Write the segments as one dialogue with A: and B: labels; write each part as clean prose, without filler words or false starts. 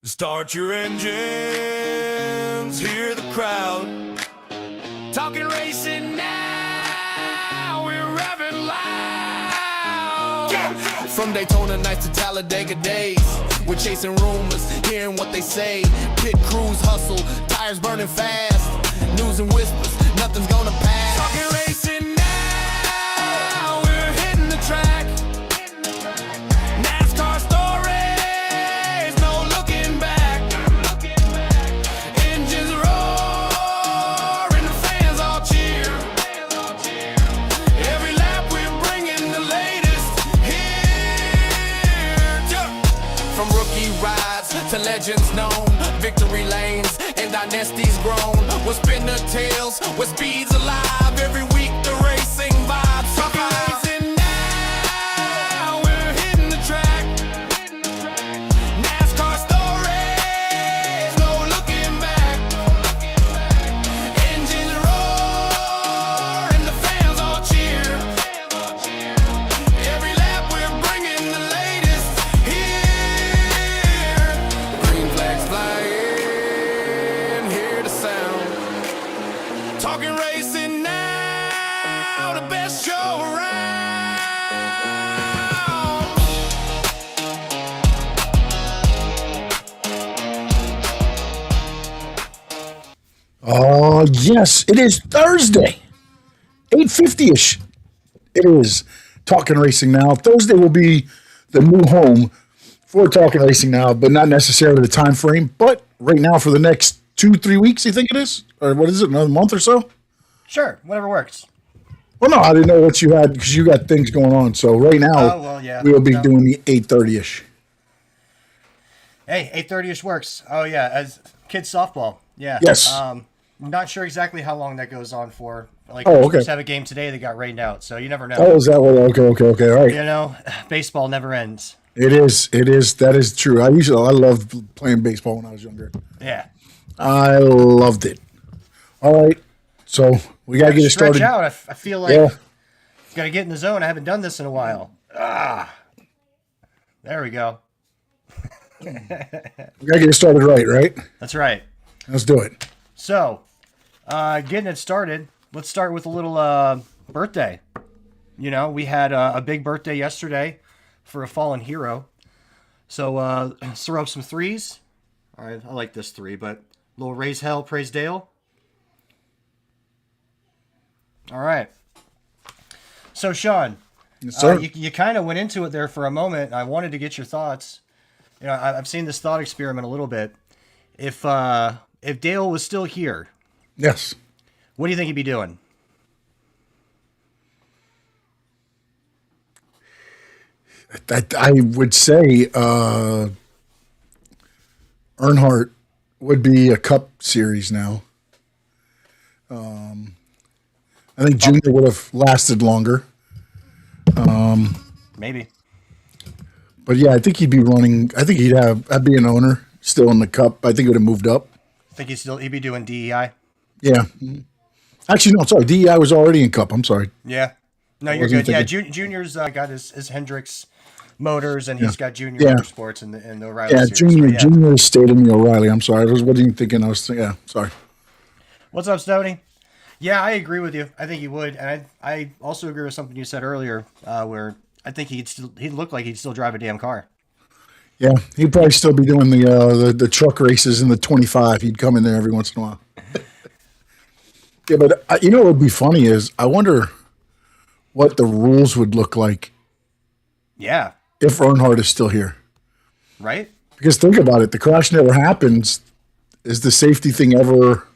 A: Start your engines, hear the crowd. Talking racing now, we're revving loud. From Daytona nights to Talladega days, we're chasing rumors, hearing what they say. Pit crews hustle, tires burning fast. News and whispers, nothing's gonna pass. Talking racing now, we're hitting the track. NASCAR stories, no looking back. Engines roar and the fans all cheer. Every lap we're bringing the latest here. From rookie rides to legends known, victory lanes and dynasties grown. We'll spin the tails where speed's alive. Every week the racing vibes survive. Racing now, we're hitting the track. NASCAR stories, no looking back. Engines roar and the fans all cheer. Every lap we're bringing the latest here. Green flags flying, hear the sound. Talking racing now, the best show around.
B: Oh, yes, it is Thursday, 8:50-ish. It is Talking Racing Now. Thursday will be the new home for Talking Racing Now, but not necessarily the time frame. But right now for the next 2-3 weeks, you think it is? Or what is it, another month or so?
C: Sure, whatever works.
B: Well, no, I didn't know what you had because you got things going on. So right now,
C: Yeah.
B: we'll be doing the 8:30-ish.
C: Hey, 8:30ish works. Oh yeah, as kids softball. Yeah.
B: Yes.
C: Not sure exactly how long that goes on for. Like,
B: Oh,
C: we
B: okay.
C: just have a game today that got rained out, so you never know.
B: Oh, is that what? Okay, all right.
C: You know, baseball never ends.
B: It is. That is true. I loved playing baseball when I was younger.
C: Yeah.
B: I loved it. All right, so we gotta get it
C: Stretch
B: started.
C: out. I feel like
B: Yeah,
C: got to get in the zone. I haven't done this in a while. There we go.
B: we gotta get it started right?
C: That's right.
B: Let's do it.
C: So, getting it started, let's start with a little birthday. You know, we had a big birthday yesterday for a fallen hero. So, let's throw up some threes. All right, I like this three, but a little raise hell, praise Dale. All right. So, Sean,
B: Yes, sir.
C: you kind of went into it there for a moment. I wanted to get your thoughts. You know, I've seen this thought experiment a little bit. If Dale was still here,
B: Yes.
C: what do you think he'd be doing?
B: I would say Earnhardt would be a Cup Series now. I think Junior would have lasted longer.
C: Maybe.
B: But yeah, I think he'd be running. I think I'd be an owner still in the Cup. I think it would have moved up.
C: Think he'd be doing DEI?
B: Yeah. Actually, no, sorry. DEI was already in Cup. I'm sorry.
C: Yeah. No, you're
B: wasn't
C: good. Yeah,
B: thinking-
C: Junior's got his Hendrix Motors, and he's got Junior
B: Yeah.
C: Motorsports in the O'Reilly
B: Yeah,
C: series.
B: Junior.
C: But yeah.
B: Junior stayed in the O'Reilly. I'm sorry. I wasn't even thinking. Yeah, sorry.
C: What's up, Stoney? Yeah, I agree with you. I think he would, and I also agree with something you said earlier, where I think he'd look like he'd still drive a damn car.
B: Yeah, he'd probably still be doing the truck races in the 25. He'd come in there every once in a while. Yeah, but you know what would be funny is I wonder what the rules would look like
C: Yeah.
B: if Earnhardt is still here.
C: Right?
B: Because think about it, the crash never happens. Is the safety thing ever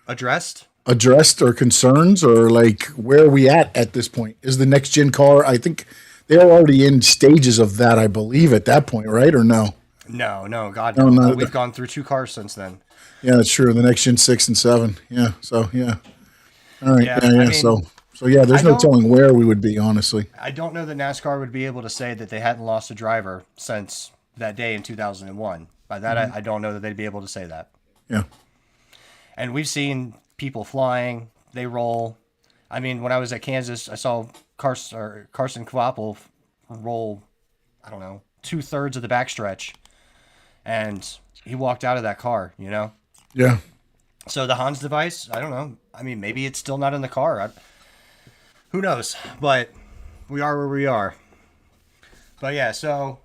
C: Addressed?
B: addressed or concerns, or like where are we at this point? Is the next gen car? I think they're already in stages of that. I believe at that point, right? Or no?
C: No, God,
B: No,
C: no.
B: no.
C: We've gone through 2 cars since then.
B: Yeah, that's true. The next gen 6 and 7. Yeah. So yeah. All right.
C: Yeah,
B: Yeah.
C: I mean,
B: so yeah. There's
C: I
B: no
C: don't-
B: telling where we would be, honestly.
C: I don't know that NASCAR would be able to say that they hadn't lost a driver since that day in 2001. By that, I don't know that they'd be able to say that.
B: Yeah.
C: And we've seen people flying, they roll. I mean, when I was at Kansas, I saw Carson Kvapil roll, I don't know, 2/3 of the backstretch. and he walked out of that car, you know?
B: Yeah.
C: So the Hans device, I don't know. I mean, maybe it's still not in the car. Who knows? But we are where we are. But yeah, so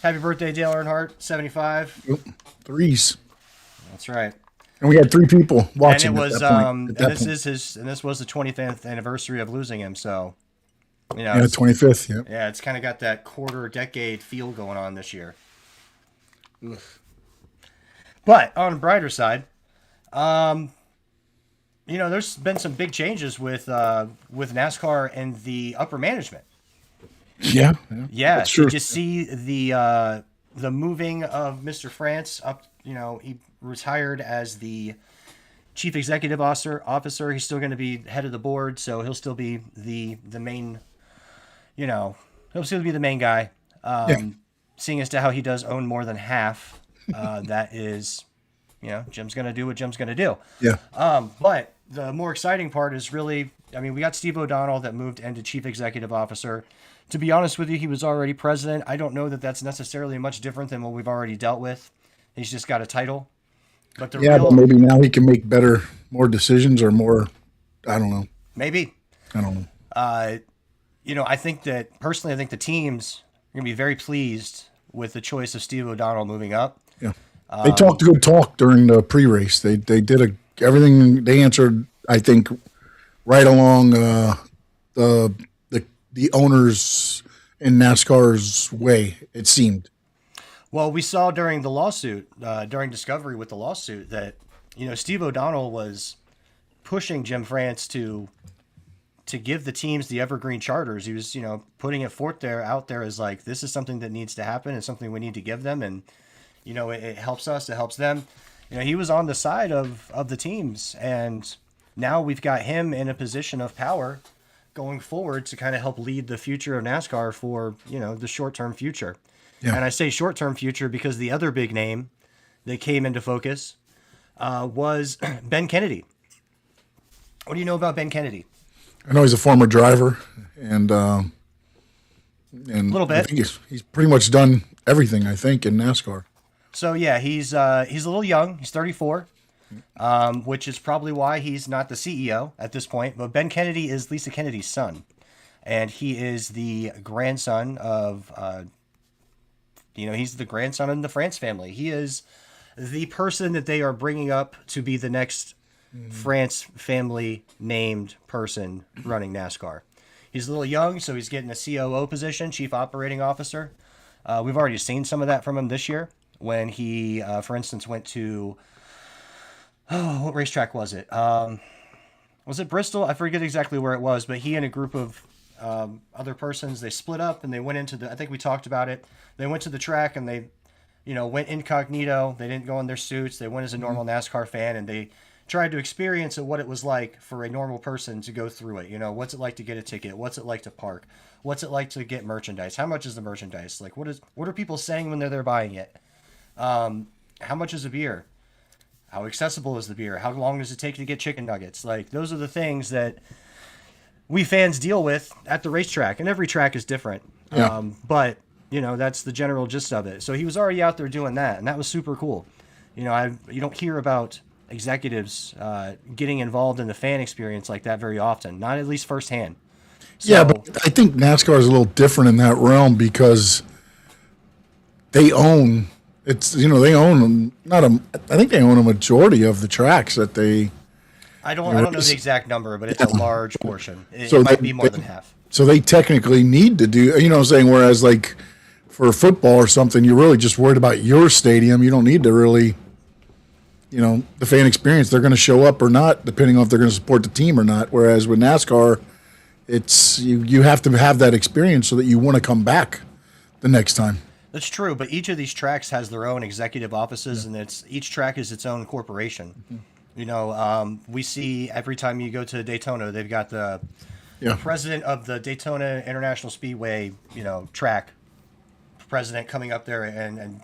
C: happy birthday, Dale Earnhardt, 75.
B: Yep. Threes.
C: That's right.
B: And we had 3 people watching.
C: And it was,
B: at that point, at that point.
C: this was the 25th anniversary of losing him. So, you know,
B: Yeah, 25th. Yeah.
C: yeah, it's kind of got that quarter decade feel going on this year. But on the brighter side, you know, there's been some big changes with NASCAR and the upper management.
B: Yeah.
C: Yeah,
B: That's true.
C: did you see the moving of Mr. France up? You know, he retired as the chief executive officer. He's still going to be head of the board, so he'll still be the main. You know, he'll still be the main guy. Seeing as to how he does own more than half, that is, you know, Jim's going to do what Jim's going to do.
B: Yeah.
C: But the more exciting part is really, I mean, we got Steve O'Donnell that moved into chief executive officer. To be honest with you, he was already president. I don't know that that's necessarily much different than what we've already dealt with. He's just got a title. But the
B: But maybe now he can make more decisions or more, I don't know.
C: Maybe.
B: I don't know.
C: You know, I think that, personally, I think the teams are going to be very pleased with the choice of Steve O'Donnell moving up.
B: Yeah. They talked a good talk during the pre-race. They did everything. They answered, I think, right along the owners in NASCAR's way, it seemed.
C: Well, we saw during the lawsuit, during Discovery with the lawsuit, that, you know, Steve O'Donnell was pushing Jim France to give the teams the evergreen charters. He was, you know, putting it out there as like, this is something that needs to happen and something we need to give them. And, you know, it helps us, it helps them. You know, he was on the side of the teams, and now we've got him in a position of power going forward to kind of help lead the future of NASCAR for, you know, the short-term future. Yeah. And I say short-term future because the other big name that came into focus was Ben Kennedy. What do you know about Ben Kennedy?
B: I know he's a former driver, and a
C: little bit.
B: I think he's pretty much done everything, I think, in NASCAR.
C: So yeah, he's a little young. He's 34, which is probably why he's not the CEO at this point. But Ben Kennedy is Lisa Kennedy's son, and he is the grandson of, he's the grandson in the France family. He is the person that they are bringing up to be the next France family named person running NASCAR. He's a little young, so he's getting a COO position, Chief Operating Officer. We've already seen some of that from him this year when he, for instance, went to, what racetrack was it? Was it Bristol? I forget exactly where it was, but he and a group of other persons, they split up and they went into I think we talked about it. They went to the track and they, went incognito. They didn't go in their suits. They went as a normal NASCAR fan, and they tried to experience what it was like for a normal person to go through it. What's it like to get a ticket? What's it like to park? What's it like to get merchandise? How much is the merchandise? Like, what are people saying when they're there buying it? How much is a beer? How accessible is the beer? How long does it take to get chicken nuggets? Like, those are the things that we fans deal with at the racetrack, and every track is different.
B: Yeah.
C: But that's the general gist of it. So he was already out there doing that, and that was super cool. You don't hear about executives getting involved in the fan experience like that very often, not at least firsthand. So,
B: yeah, but I think NASCAR is a little different in that realm because they own I think they own a majority of the tracks that they.
C: I don't know the exact number, but it's a large portion. It
B: So
C: might be more than half.
B: So they technically need to do, what I'm saying, whereas like for football or something, you're really just worried about your stadium. You don't need to really, the fan experience. They're going to show up or not, depending on if they're going to support the team or not. Whereas with NASCAR, it's you have to have that experience so that you want to come back the next time.
C: That's true, but each of these tracks has their own executive offices, and each track is its own corporation. Mm-hmm. We see every time you go to Daytona, they've got the president of the Daytona International Speedway, track president coming up there and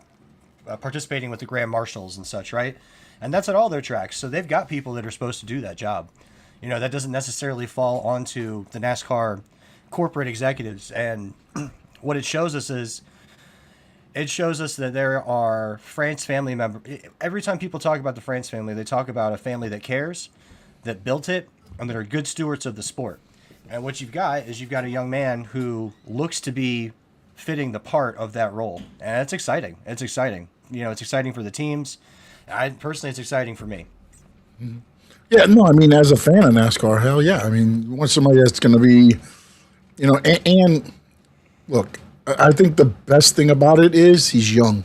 C: participating with the Grand Marshals and such, right? And that's at all their tracks. So they've got people that are supposed to do that job. That doesn't necessarily fall onto the NASCAR corporate executives. And what it shows us is, It shows us that there are France family members. Every time people talk about the France family, they talk about a family that cares, that built it, and that are good stewards of the sport. And what you've got is you've got a young man who looks to be fitting the part of that role. And it's exciting. It's exciting. You know, it's exciting for the teams. It's exciting for me.
B: Yeah, no, I mean, as a fan of NASCAR, hell yeah. I mean, you want somebody that's going to be, and look, I think the best thing about it is he's young.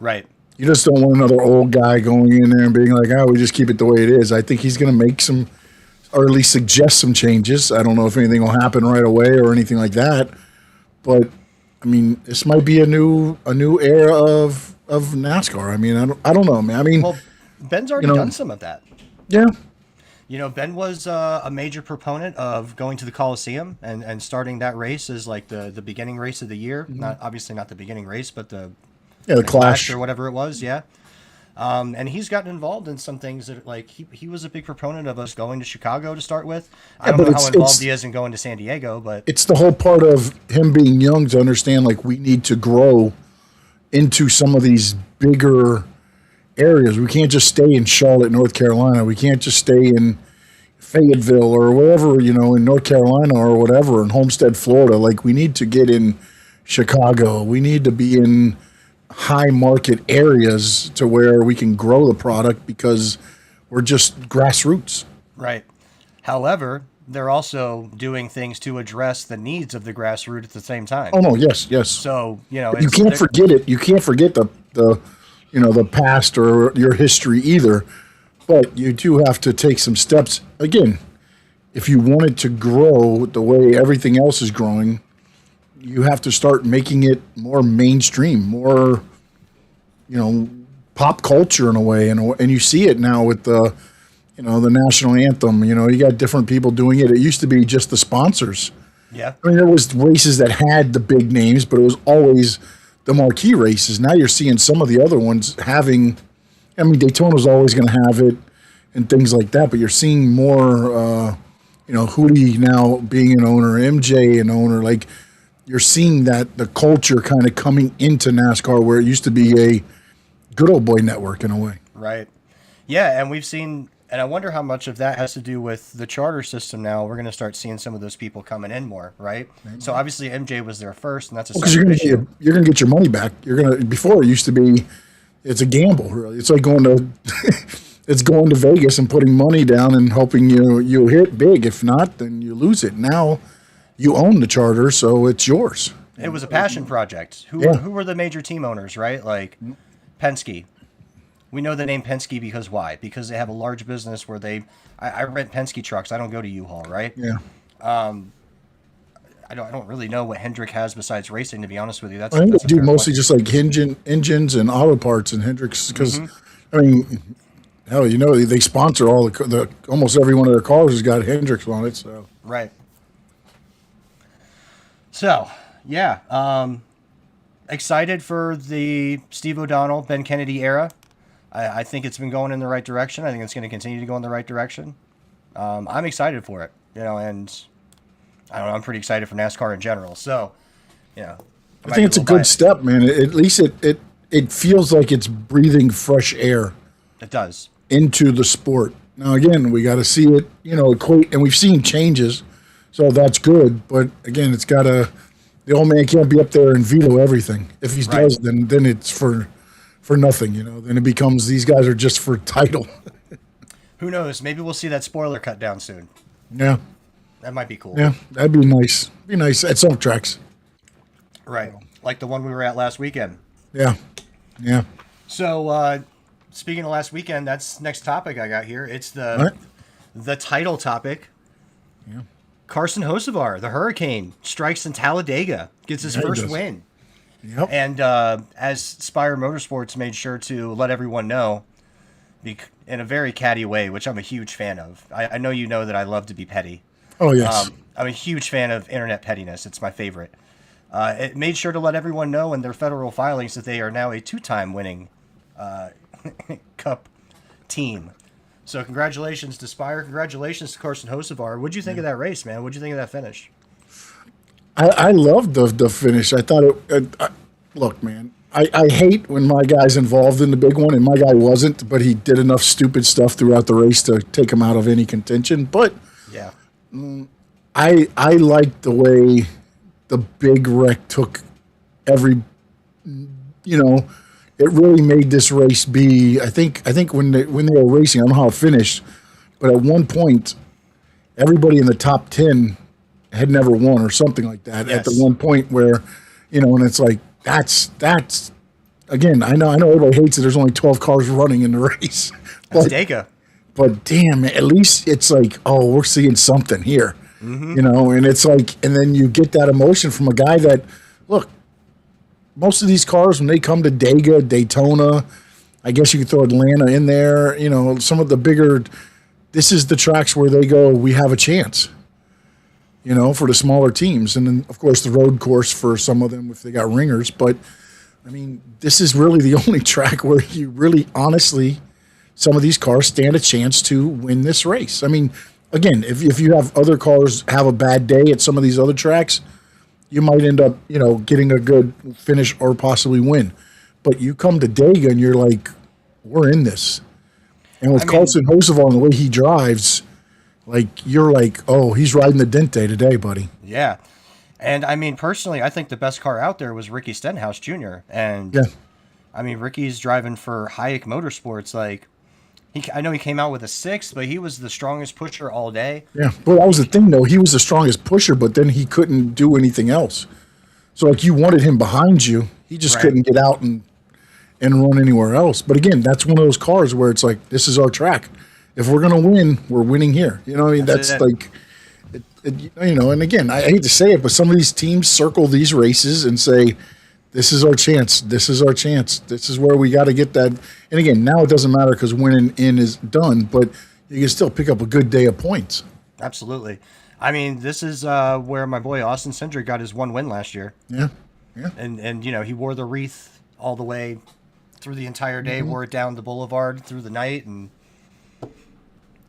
C: Right.
B: You just don't want another old guy going in there and being like, oh, we just keep it the way it is. I think he's going to make some, or at least suggest some changes. I don't know if anything will happen right away or anything like that. But, I mean, this might be a new era of NASCAR. I mean, I don't know, man. I mean,
C: well, Ben's already done some of that.
B: Yeah.
C: You know, Ben was a major proponent of going to the Coliseum and starting that race as like the beginning race of the year. Not obviously not the beginning race, but the
B: Clash
C: or whatever it was. Yeah. And he's gotten involved in some things that like he was a big proponent of us going to Chicago to start with. I don't know how involved he is in going to San Diego, but
B: it's the whole part of him being young to understand like we need to grow into some of these bigger areas. We can't just stay in Charlotte, North Carolina. We can't just stay in Fayetteville or wherever, in North Carolina or whatever, in Homestead, Florida. Like, we need to get in Chicago. We need to be in high market areas to where we can grow the product because we're just grassroots.
C: Right. However, they're also doing things to address the needs of the grassroots at the same time.
B: Oh, no, yes.
C: So,
B: you can't forget it. You can't forget the past or your history either, but you do have to take some steps. Again, if you want it to grow the way everything else is growing, you have to start making it more mainstream, more, pop culture in a way. And you see it now with the national anthem. You got different people doing it. It used to be just the sponsors.
C: Yeah.
B: I mean, there was races that had the big names, but it was always the marquee races. Now you're seeing some of the other ones having, Daytona's always going to have it and things like that, but you're seeing more, Hootie now being an owner, MJ an owner. Like, you're seeing that the culture kind of coming into NASCAR where it used to be a good old boy network in a way.
C: Right. Yeah, and we've seen, and I wonder how much of that has to do with the charter system now. We're going to start seeing some of those people coming in more, right? Maybe. So obviously MJ was there first, and that's a
B: you're going to get your money back. Before it used to be, it's a gamble, really. It's like going to Vegas and putting money down and hoping you hit big. If not, then you lose it. Now you own the charter, so it's yours.
C: It was a passion project. Who were the major team owners, right? Like Penske. We know the name Penske because why? Because they have a large business where I rent Penske trucks. I don't go to U-Haul, right?
B: Yeah.
C: I don't really know what Hendrick has besides racing, to be honest with you.
B: I think they do mostly just like engines and auto parts and Hendricks because, hell, they sponsor all the almost every one of their cars has got Hendricks on it. So
C: right. So yeah, excited for the Steve O'Donnell, Ben Kennedy era. I think it's been going in the right direction. I think it's going to continue to go in the right direction. I'm excited for it, and I don't know. I'm pretty excited for NASCAR in general. So,
B: I think it's a good step, man. At least it feels like it's breathing fresh air.
C: It does.
B: Into the sport. Now, again, we got to see it, equate, and we've seen changes, so that's good. But again, it's got to. The old man can't be up there and veto everything. If he does, then it's for nothing, Then it becomes these guys are just for title.
C: Who knows? Maybe we'll see that spoiler cut down soon.
B: Yeah.
C: That might be cool.
B: Yeah, that'd be nice. Be nice at some tracks.
C: Right. Like the one we were at last weekend.
B: Yeah. Yeah.
C: So, speaking of last weekend, that's next topic I got here. It's the title topic.
B: Yeah.
C: Carson Hocevar, the Hurricane, strikes in Talladega, gets his first win.
B: Yep.
C: And as Spire Motorsports made sure to let everyone know, in a very catty way, which I'm a huge fan of. I know you know that I love to be petty.
B: Oh, yes.
C: I'm a huge fan of internet pettiness. It's my favorite. It made sure to let everyone know in their federal filings that they are now a 2-time winning Cup team. So congratulations to Spire. Congratulations to Carson Hocevar. What'd you think of that race, man? What'd you think of that finish?
B: I loved the finish. I thought look, man, I hate when my guy's involved in the big one, and my guy wasn't, but he did enough stupid stuff throughout the race to take him out of any contention. But
C: Yeah.
B: I like the way the big wreck took every, it really made this race be. I think when they were racing, I don't know how it finished, but at one point, everybody in the top 10 had never won or something like that.
C: Yes.
B: At the one point where, and it's like that's again. I know everybody hates it. There's only 12 cars running in the race,
C: That's Dega.
B: but damn, at least it's like, oh, we're seeing something here, and it's like, and then you get that emotion from a guy that, look, most of these cars, when they come to Daytona, I guess you could throw Atlanta in there, some of the bigger, this is the tracks where they go, we have a chance, for the smaller teams. And then, of course, the road course for some of them if they got ringers. But, I mean, this is really the only track where you really, honestly, some of these cars stand a chance to win this race. I mean, again, if you have other cars have a bad day at some of these other tracks, you might end up, getting a good finish or possibly win. But you come to Dega and you're like, we're in this. And with Carson Hocevar and the way he drives, like, you're like, oh, he's riding the Dente today, buddy.
C: Yeah. And I mean, personally, I think the best car out there was Ricky Stenhouse Jr. And
B: Yeah.
C: I mean, Ricky's driving for Hayek Motorsports. Like, I know he came out with a 6, but he was the strongest pusher all day.
B: Yeah. Well, that was the thing, though. He was the strongest pusher, but then he couldn't do anything else. So, like, you wanted him behind you. He just
C: Right.
B: couldn't get out and run anywhere else. But again, that's one of those cars where it's like, this is our track. If we're going to win, we're winning here. You know what I mean? That's
C: it.
B: like, and again, I hate to say it, but some of these teams circle these races and say, this is our chance. This is our chance. This is where we got to get that. And again, now it doesn't matter because winning in is done, but you can still pick up a good day of points.
C: Absolutely. I mean, this is where my boy Austin Cindric got his 1 win last year.
B: Yeah. Yeah.
C: And he wore the wreath all the way through the entire day, wore it down the boulevard through the night, and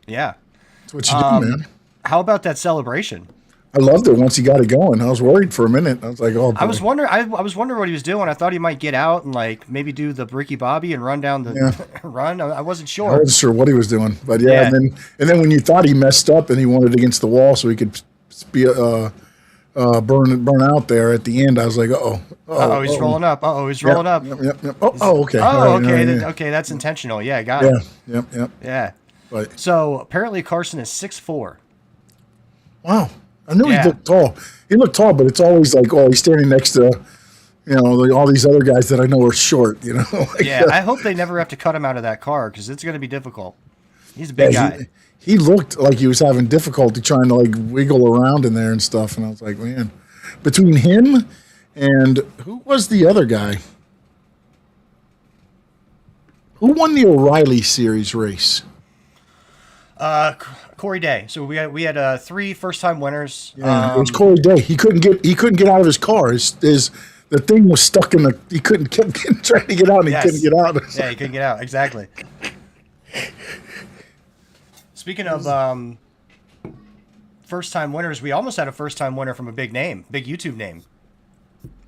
C: yeah.
B: That's what you do, man.
C: How about that celebration?
B: I loved it once he got it going. I was worried for a minute. I was like, oh, boy.
C: I was wondering what he was doing. I thought he might get out and like maybe do the Ricky Bobby and run down the run. I wasn't
B: I
C: sure.
B: wasn't sure what he was doing, but yeah. And then when you thought he messed up and he wanted against the wall so he could be burn out there at the end, I was like,
C: He's rolling up. He's rolling up.
B: Yep. Okay.
C: Okay. Okay, that's intentional. Yeah, got it.
B: Yep.
C: Yeah.
B: But
C: So apparently Carson is 6'4".
B: wow, I knew
C: Yeah.
B: he looked tall. He looked tall, but it's always like, oh, he's standing next to, like all these other guys that I know are short. Like,
C: Yeah, I hope they never have to cut him out of that car because it's going to be difficult. He's a big guy.
B: He looked like he was having difficulty trying to like wiggle around in there and stuff, and I was like, man, between him and who was the other guy? Who won the O'Reilly Series race?
C: Corey Day. So we had 3 first-time winners.
B: Yeah, it was Corey Day. He couldn't get out of his car. The thing was stuck in the. He kept trying to get out, and he couldn't get out.
C: Yeah, he couldn't get out. Exactly. Speaking of first-time winners, we almost had a first-time winner from a big YouTube name,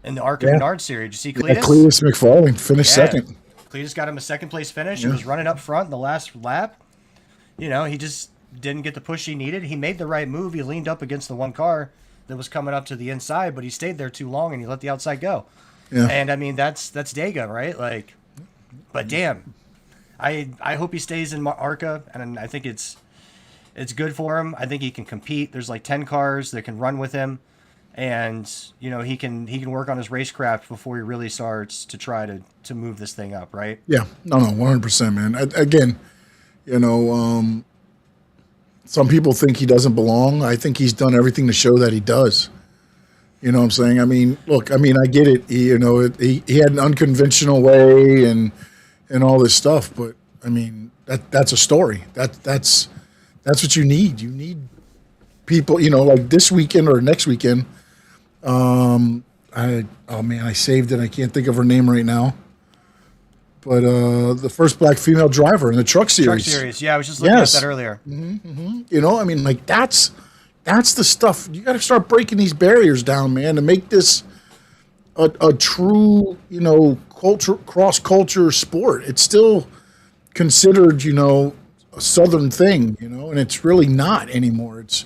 C: in the Arca Menard series. Did you see Cletus?
B: Yeah, Cletus McFarlane finished second.
C: Cletus got him a second-place finish. He was running up front in the last lap. He just didn't get the push he needed. He made the right move. He leaned up against the one car that was coming up to the inside, but he stayed there too long and he let the outside go. Yeah. And I mean, that's Dega, right? Like, but damn, I hope he stays in Arca, and I think it's good for him. I think he can compete. There's like 10 cars that can run with him, and he can work on his racecraft before he really starts to try to move this thing up, right?
B: Yeah, no, 100%, man. Again, some people think he doesn't belong. I think he's done everything to show that he does. You know what I'm saying? I mean, look, I get it. He had an unconventional way and all this stuff, but I mean, that's a story. That's what you need. You need people, like this weekend or next weekend. I saved it. I can't think of her name right now. But the first black female driver in the truck series.
C: Truck series, yeah, I was just looking at that earlier.
B: That's the stuff. You got to start breaking these barriers down, man, to make this a true, cross culture sport. It's still considered, a Southern thing, and it's really not anymore. It's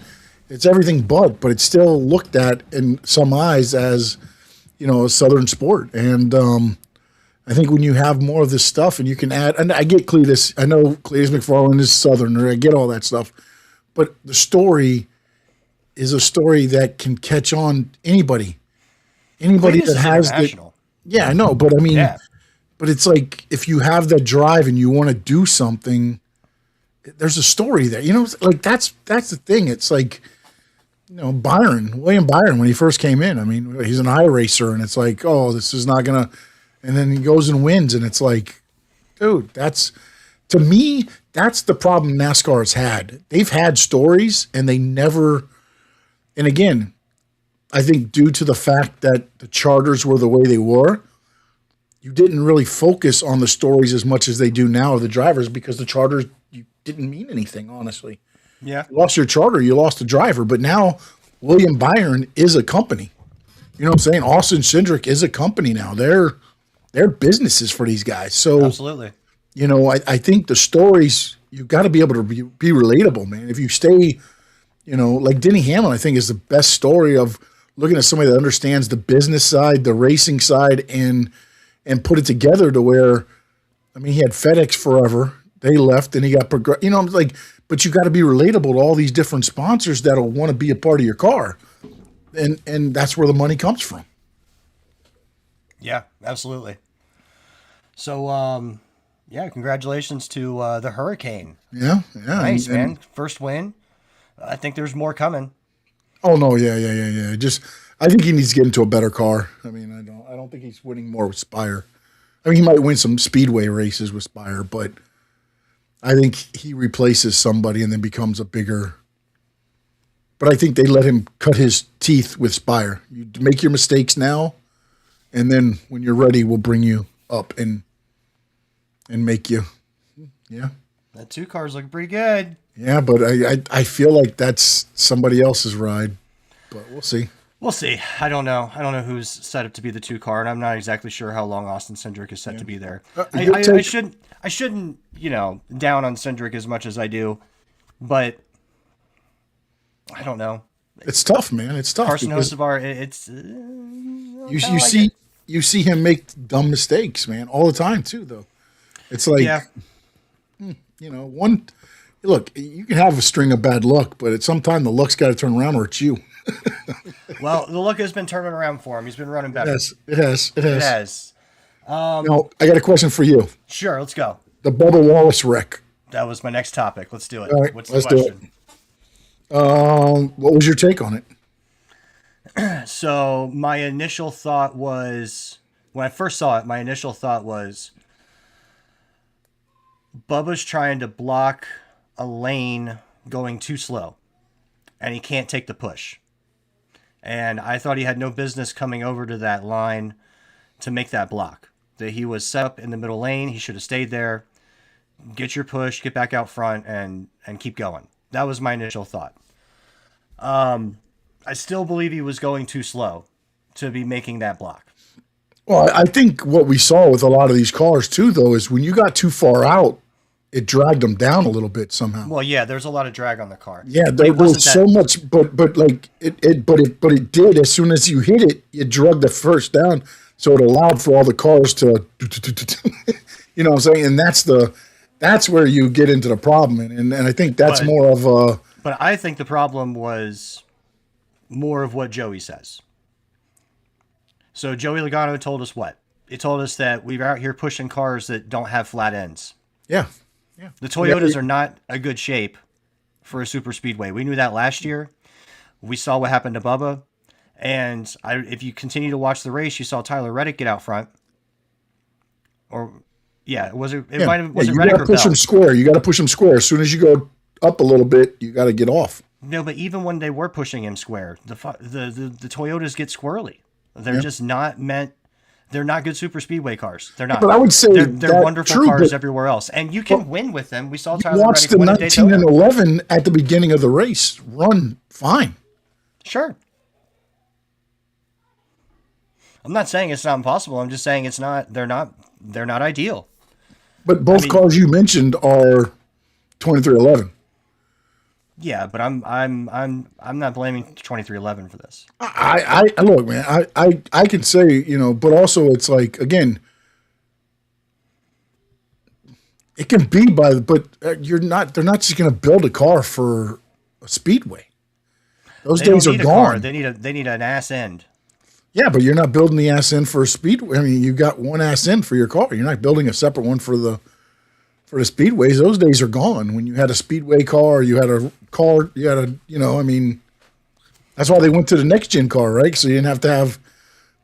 B: everything but it's still looked at in some eyes as, a Southern sport. And I think when you have more of this stuff and you can add, and I get Cletus, I know Cletus McFarland is Southerner, I get all that stuff, but the story is a story that can catch on anybody
C: Cletus
B: that has
C: international.
B: Yeah, I know, but I mean,
C: Yeah.
B: but it's like if you have that drive and you want to do something, there's a story there. Like that's the thing. It's like, William Byron, when he first came in, I mean, he's an iRacer, and it's like, oh, this is not gonna, and then he goes and wins, and it's like, dude, to me, that's the problem NASCAR has had. They've had stories, and they never, and again, I think due to the fact that the charters were the way they were, you didn't really focus on the stories as much as they do now of the drivers, because the charters didn't mean anything, honestly.
C: Yeah.
B: You lost your charter, you lost a driver, but now William Byron is a company. You know what I'm saying? Austin Cindric is a company now. They're businesses for these guys. So
C: Absolutely.
B: I think the stories, you've got to be able to be relatable, man. If you stay, like Denny Hamlin, I think is the best story of looking at somebody that understands the business side, the racing side, and put it together to where, I mean, he had FedEx forever. They left, and he got but you got to be relatable to all these different sponsors that'll want to be a part of your car, and that's where the money comes from.
C: Yeah, absolutely. So, congratulations to the Hurricane.
B: Yeah.
C: Nice, man. First win. I think there's more coming.
B: Oh no, yeah. Just, I think he needs to get into a better car. I mean, I don't think he's winning more with Spire. I mean, he might win some speedway races with Spire, but I think he replaces somebody and then becomes a bigger. But I think they let him cut his teeth with Spire. You make your mistakes now, and then when you're ready, we'll bring you up and make you. Yeah.
C: That 2 car's looking pretty good.
B: Yeah, but I feel like that's somebody else's ride, but we'll see.
C: We'll see. I don't know. I don't know who's set up to be the 2 car, and I'm not exactly sure how long Austin Cindric is set to be there. I shouldn't, down on Cindric as much as I do, but I don't know.
B: It's tough, man. It's tough.
C: Carson Hocevar,
B: You see him make dumb mistakes, man, all the time too. Though it's like, look, you can have a string of bad luck, but at some time the luck's got to turn around, or it's you.
C: Well, the luck has been turning around for him. He's been running better.
B: It has.
C: Um,
B: I got a question for you.
C: Sure, let's go.
B: The Bubba Wallace wreck.
C: That was my next topic. Let's do it.
B: All right,
C: What's the
B: let's
C: question?
B: do it. What was your take on it?
C: So my initial thought was, when I first saw it, my initial thought was, Bubba's trying to block a lane going too slow, and he can't take the push. And I thought he had no business coming over to that line to make that block. That he was set up in the middle lane. He should have stayed there. Get your push, get back out front, and keep going. That was my initial thought. I still believe he was going too slow to be making that block.
B: Well, I think what we saw with a lot of these cars too, though, is when you got too far out, it dragged them down a little bit somehow.
C: Well, yeah, there's a lot of drag on the car.
B: Yeah, there was so much, but like it did. As soon as you hit it, it dragged the first down, so it allowed for all the cars to, you know what I'm saying? And that's where you get into the problem, and I think that's more of a.
C: But I think the problem was more of what Joey says. So Joey Logano told us what? He told us that we were out here pushing cars that don't have flat ends.
B: Yeah.
C: The Toyotas are not a good shape for a super speedway. We knew that last year. We saw what happened to Bubba. And if you continue to watch the race, you saw Tyler Reddick get out front. Or, yeah, was it Reddick or Bell?
B: You got to push them square. You got to push them square. As soon as you go up a little bit, you got to get off.
C: No, but even when they were pushing him square, the Toyotas get squirrely. They're just not meant. They're not good super speedway cars. They're not.
B: But I would say
C: they're wonderful cars everywhere else, and you can win with them. We saw Tyler
B: Reddick win at Daytona. 19 and 11 at the beginning of the race run fine.
C: Sure. I'm not saying it's not impossible. I'm just saying it's not. They're not ideal.
B: But both cars you mentioned are 2311.
C: Yeah, but I'm not blaming 2311 for this.
B: I look, man. I can say, but also it's like, again, it can be but you're not. They're not just going to build a car for a speedway. Those days are gone.
C: They need an ass end.
B: Yeah, but you're not building the ass end for a speedway. I mean, you got one ass end for your car. You're not building a separate one for the speedways. Those days are gone. When you had a speedway car, you had a car, I mean, that's why they went to the next gen car, right? So you didn't have to have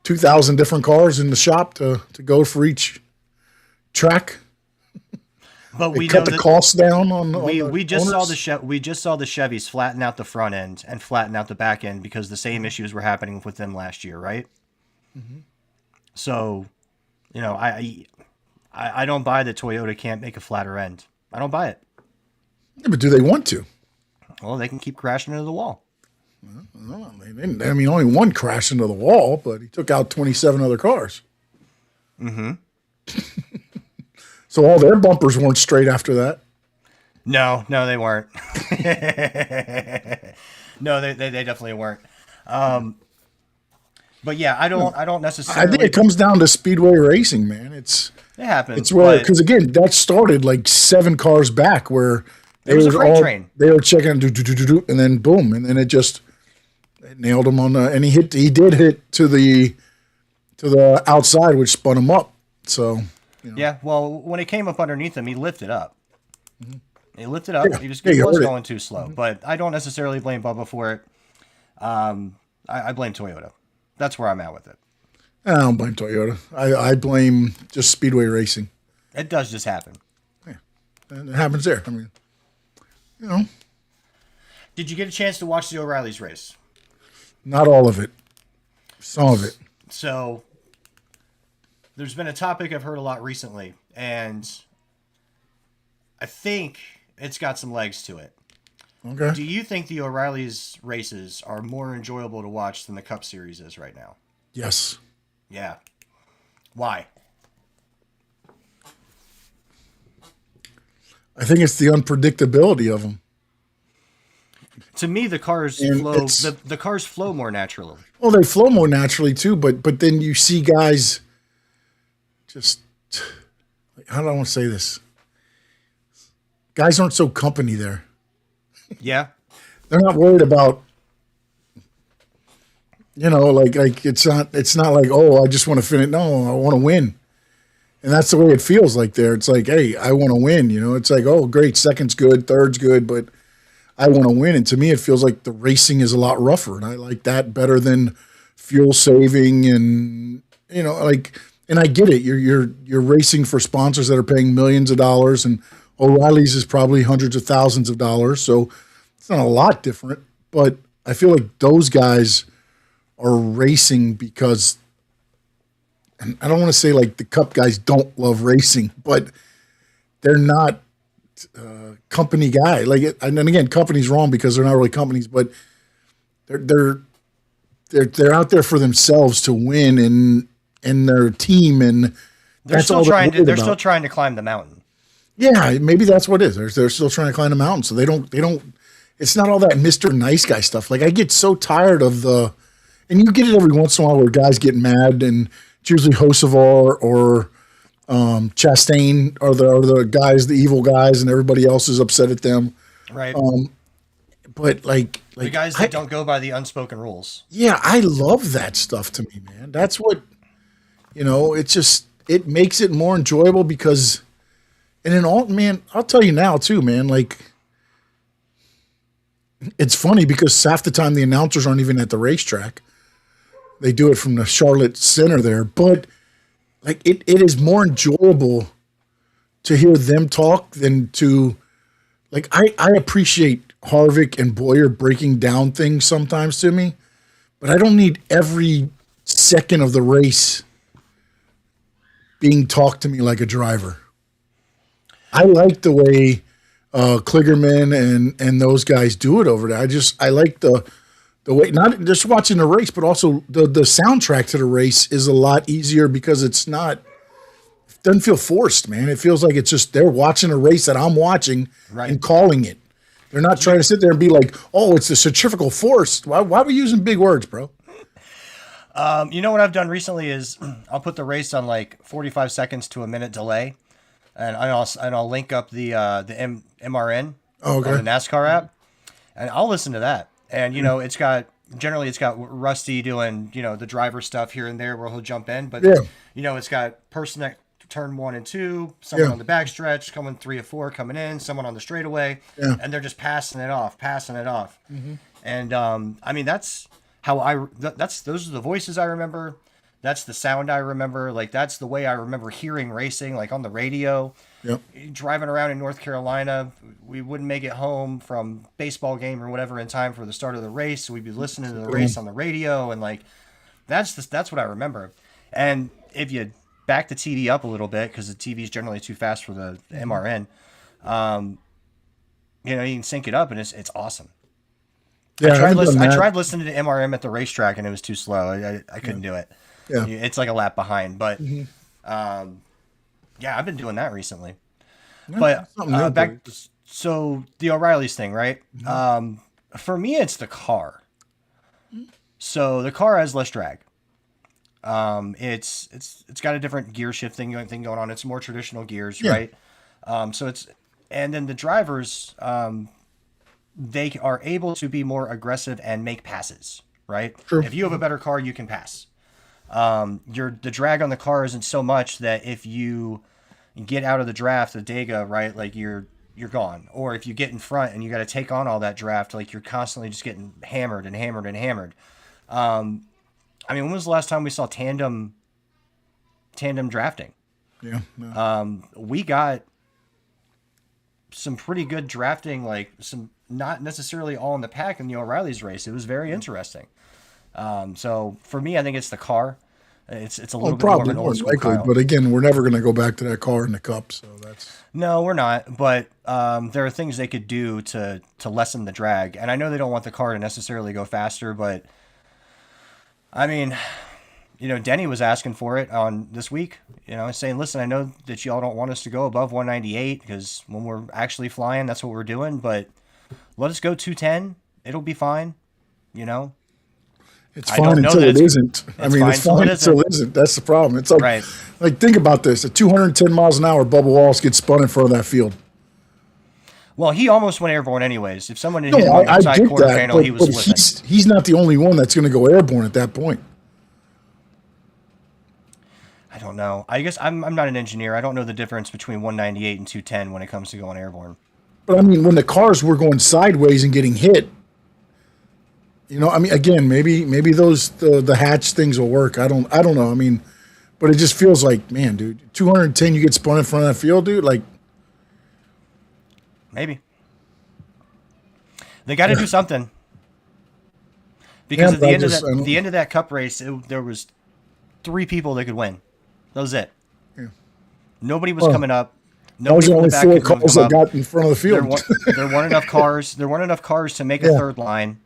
B: 2,000 different cars in the shop to go for each track.
C: But we
B: cut the costs down on.
C: We just saw the Chevys flatten out the front end and flatten out the back end because the same issues were happening with them last year, right? Mm-hmm. So, I don't buy that Toyota can't make a flatter end. I don't buy it.
B: Yeah, but do they want to?
C: Well, they can keep crashing into the wall.
B: Well, I mean, only one crashed into the wall, but he took out 27 other cars. Mm-hmm. So all their bumpers weren't straight after that.
C: No, they weren't. No, they definitely weren't. But yeah, I don't necessarily.
B: I think it comes down to speedway racing, man. It
C: happens.
B: It's where, because again, that started like 7 cars back where
C: it was a freight train.
B: They were checking, and then boom, and then it nailed him on and he did hit to the outside, which spun him up. So.
C: Yeah, well, when it came up underneath him, he lifted up. Mm-hmm. He lifted up.
B: Yeah.
C: He was going too slow, but I don't necessarily blame Bubba for it. I blame Toyota. That's where I'm at with it.
B: I don't blame Toyota. I blame just speedway racing.
C: It does just happen.
B: Yeah, and it happens there. I mean,
C: Did you get a chance to watch the O'Reilly's race?
B: Not all of it. Some of it.
C: So, there's been a topic I've heard a lot recently, and I think it's got some legs to it.
B: Okay.
C: Do you think the O'Reilly's races are more enjoyable to watch than the Cup Series is right now?
B: Yes.
C: Yeah. Why?
B: I think it's the unpredictability of them.
C: To me, the cars flow. The cars flow more naturally.
B: Well, they flow more naturally too, but then you see guys. Just, how do I want to say this? Guys aren't so company there.
C: Yeah.
B: They're not worried about, like it's not like, oh, I just want to finish. No, I want to win. And that's the way it feels like there. It's like, hey, I want to win. It's like, oh, great. Second's good. Third's good. But I want to win. And to me, it feels like the racing is a lot rougher. And I like that better than fuel saving and, and I get it. You're racing for sponsors that are paying millions of dollars, and O'Reilly's is probably hundreds of thousands of dollars. So it's not a lot different, but I feel like those guys are racing because, and I don't want to say like the Cup guys don't love racing, but they're not company guy. And again, company's wrong because they're not really companies, but they're out there for themselves to win and their team, and
C: they're still trying to climb the mountain.
B: Yeah, maybe that's what it is. They're still trying to climb the mountain, so they don't. It's not all that Mr. Nice Guy stuff. Like I get so tired of and you get it every once in a while where guys get mad, and it's usually Hocevar or Chastain are the guys, the evil guys, and everybody else is upset at them.
C: Right.
B: But like
C: the guys that don't go by the unspoken rules.
B: Yeah, I love that stuff to me, man. That's what, it makes it more enjoyable because, and then man, I'll tell you now too, man, like, it's funny because half the time the announcers aren't even at the racetrack. They do it from the Charlotte Center there, but like it is more enjoyable to hear them talk than to, like, I appreciate Harvick and Boyer breaking down things sometimes to me, but I don't need every second of the race being talked to me like a driver. I like the way Kligerman and those guys do it over there. I like the The way, not just watching the race, but also the soundtrack to the race is a lot easier because it doesn't feel forced, man. It feels like it's just they're watching a race that I'm watching and calling it. They're not trying to sit there and be like, oh, it's a centrifugal force. Why are we using big words, bro?
C: You know what I've done recently is I'll put the race on like 45 seconds to a minute delay, and I'll link up the MRN on the NASCAR app, and I'll listen to that. And you know, it's got Rusty doing, you know, the driver stuff here and there where he'll jump in, but you know, it's got person at turn 1 and 2, someone on the backstretch, coming 3 or 4 coming in, someone on the straightaway, and they're just passing it off. And I mean, that's how those are the voices I remember. That's the sound I remember. Like, that's the way I remember hearing racing, like on the radio. Driving around in North Carolina, we wouldn't make it home from baseball game or whatever in time for the start of the race. So we'd be listening to the race on the radio, and like that's what I remember. And if you back the TV up a little bit, because the TV is generally too fast for the MRN, you know, you can sync it up, and it's awesome.
B: Yeah,
C: I tried listening to MRM at the racetrack, and it was too slow. I couldn't do it.
B: Yeah,
C: it's like a lap behind, but. Yeah, I've been doing that recently. Yeah, but so the O'Reilly's thing, right? For me, it's the car. So the car has less drag. It's got a different gear shift thing going on. It's more traditional gears, right? And then the drivers, they are able to be more aggressive and make passes, right?
B: True.
C: If you have a better car, you can pass. The drag on the car isn't so much that if you get out of the draft, the Dega, right, like you're gone. Or if you get in front and you got to take on all that draft, like you're constantly just getting hammered and hammered and hammered. I mean, when was the last time we saw tandem drafting? We got some pretty good drafting, like some not necessarily all in the pack in the O'Reilly's race. It was very interesting. So for me, I think it's the car. It's a little bit more of an old school Kyle.
B: But again, we're never going to go back to that car in the Cup. So
C: no, we're not. But there are things they could do to lessen the drag. And I know they don't want the car to necessarily go faster, but I mean, you know, Denny was asking for it on this week. You know, saying, listen, I know that y'all don't want us to go above 198 because when we're actually flying, that's what we're doing. But let us go 210. It'll be fine. You know.
B: It's fine until it isn't. I mean, it's fine until it isn't. That's the problem. It's like, like think about this. At 210 miles an hour, Bubba Wallace gets spun in front of that field.
C: Well, he almost went airborne anyways. If someone had hit him on the side quarter panel, he was flipping.
B: He's not the only one that's going to go airborne at that point.
C: I don't know. I guess I'm not an engineer. I don't know the difference between 198 and 210 when it comes to going airborne.
B: But I mean, when the cars were going sideways and getting hit, you know, I mean, again, maybe those the hatch things will work. I don't know. I mean, but it just feels like, man, dude, 210, you get spun in front of that field, dude. Like,
C: maybe they got to do something because at the end of that Cup race, there was 3 people that could win. That was it. Yeah. Nobody was coming up. Nobody
B: was only 4 cars that got in front of the field.
C: There weren't enough cars. There weren't enough cars to make a third line.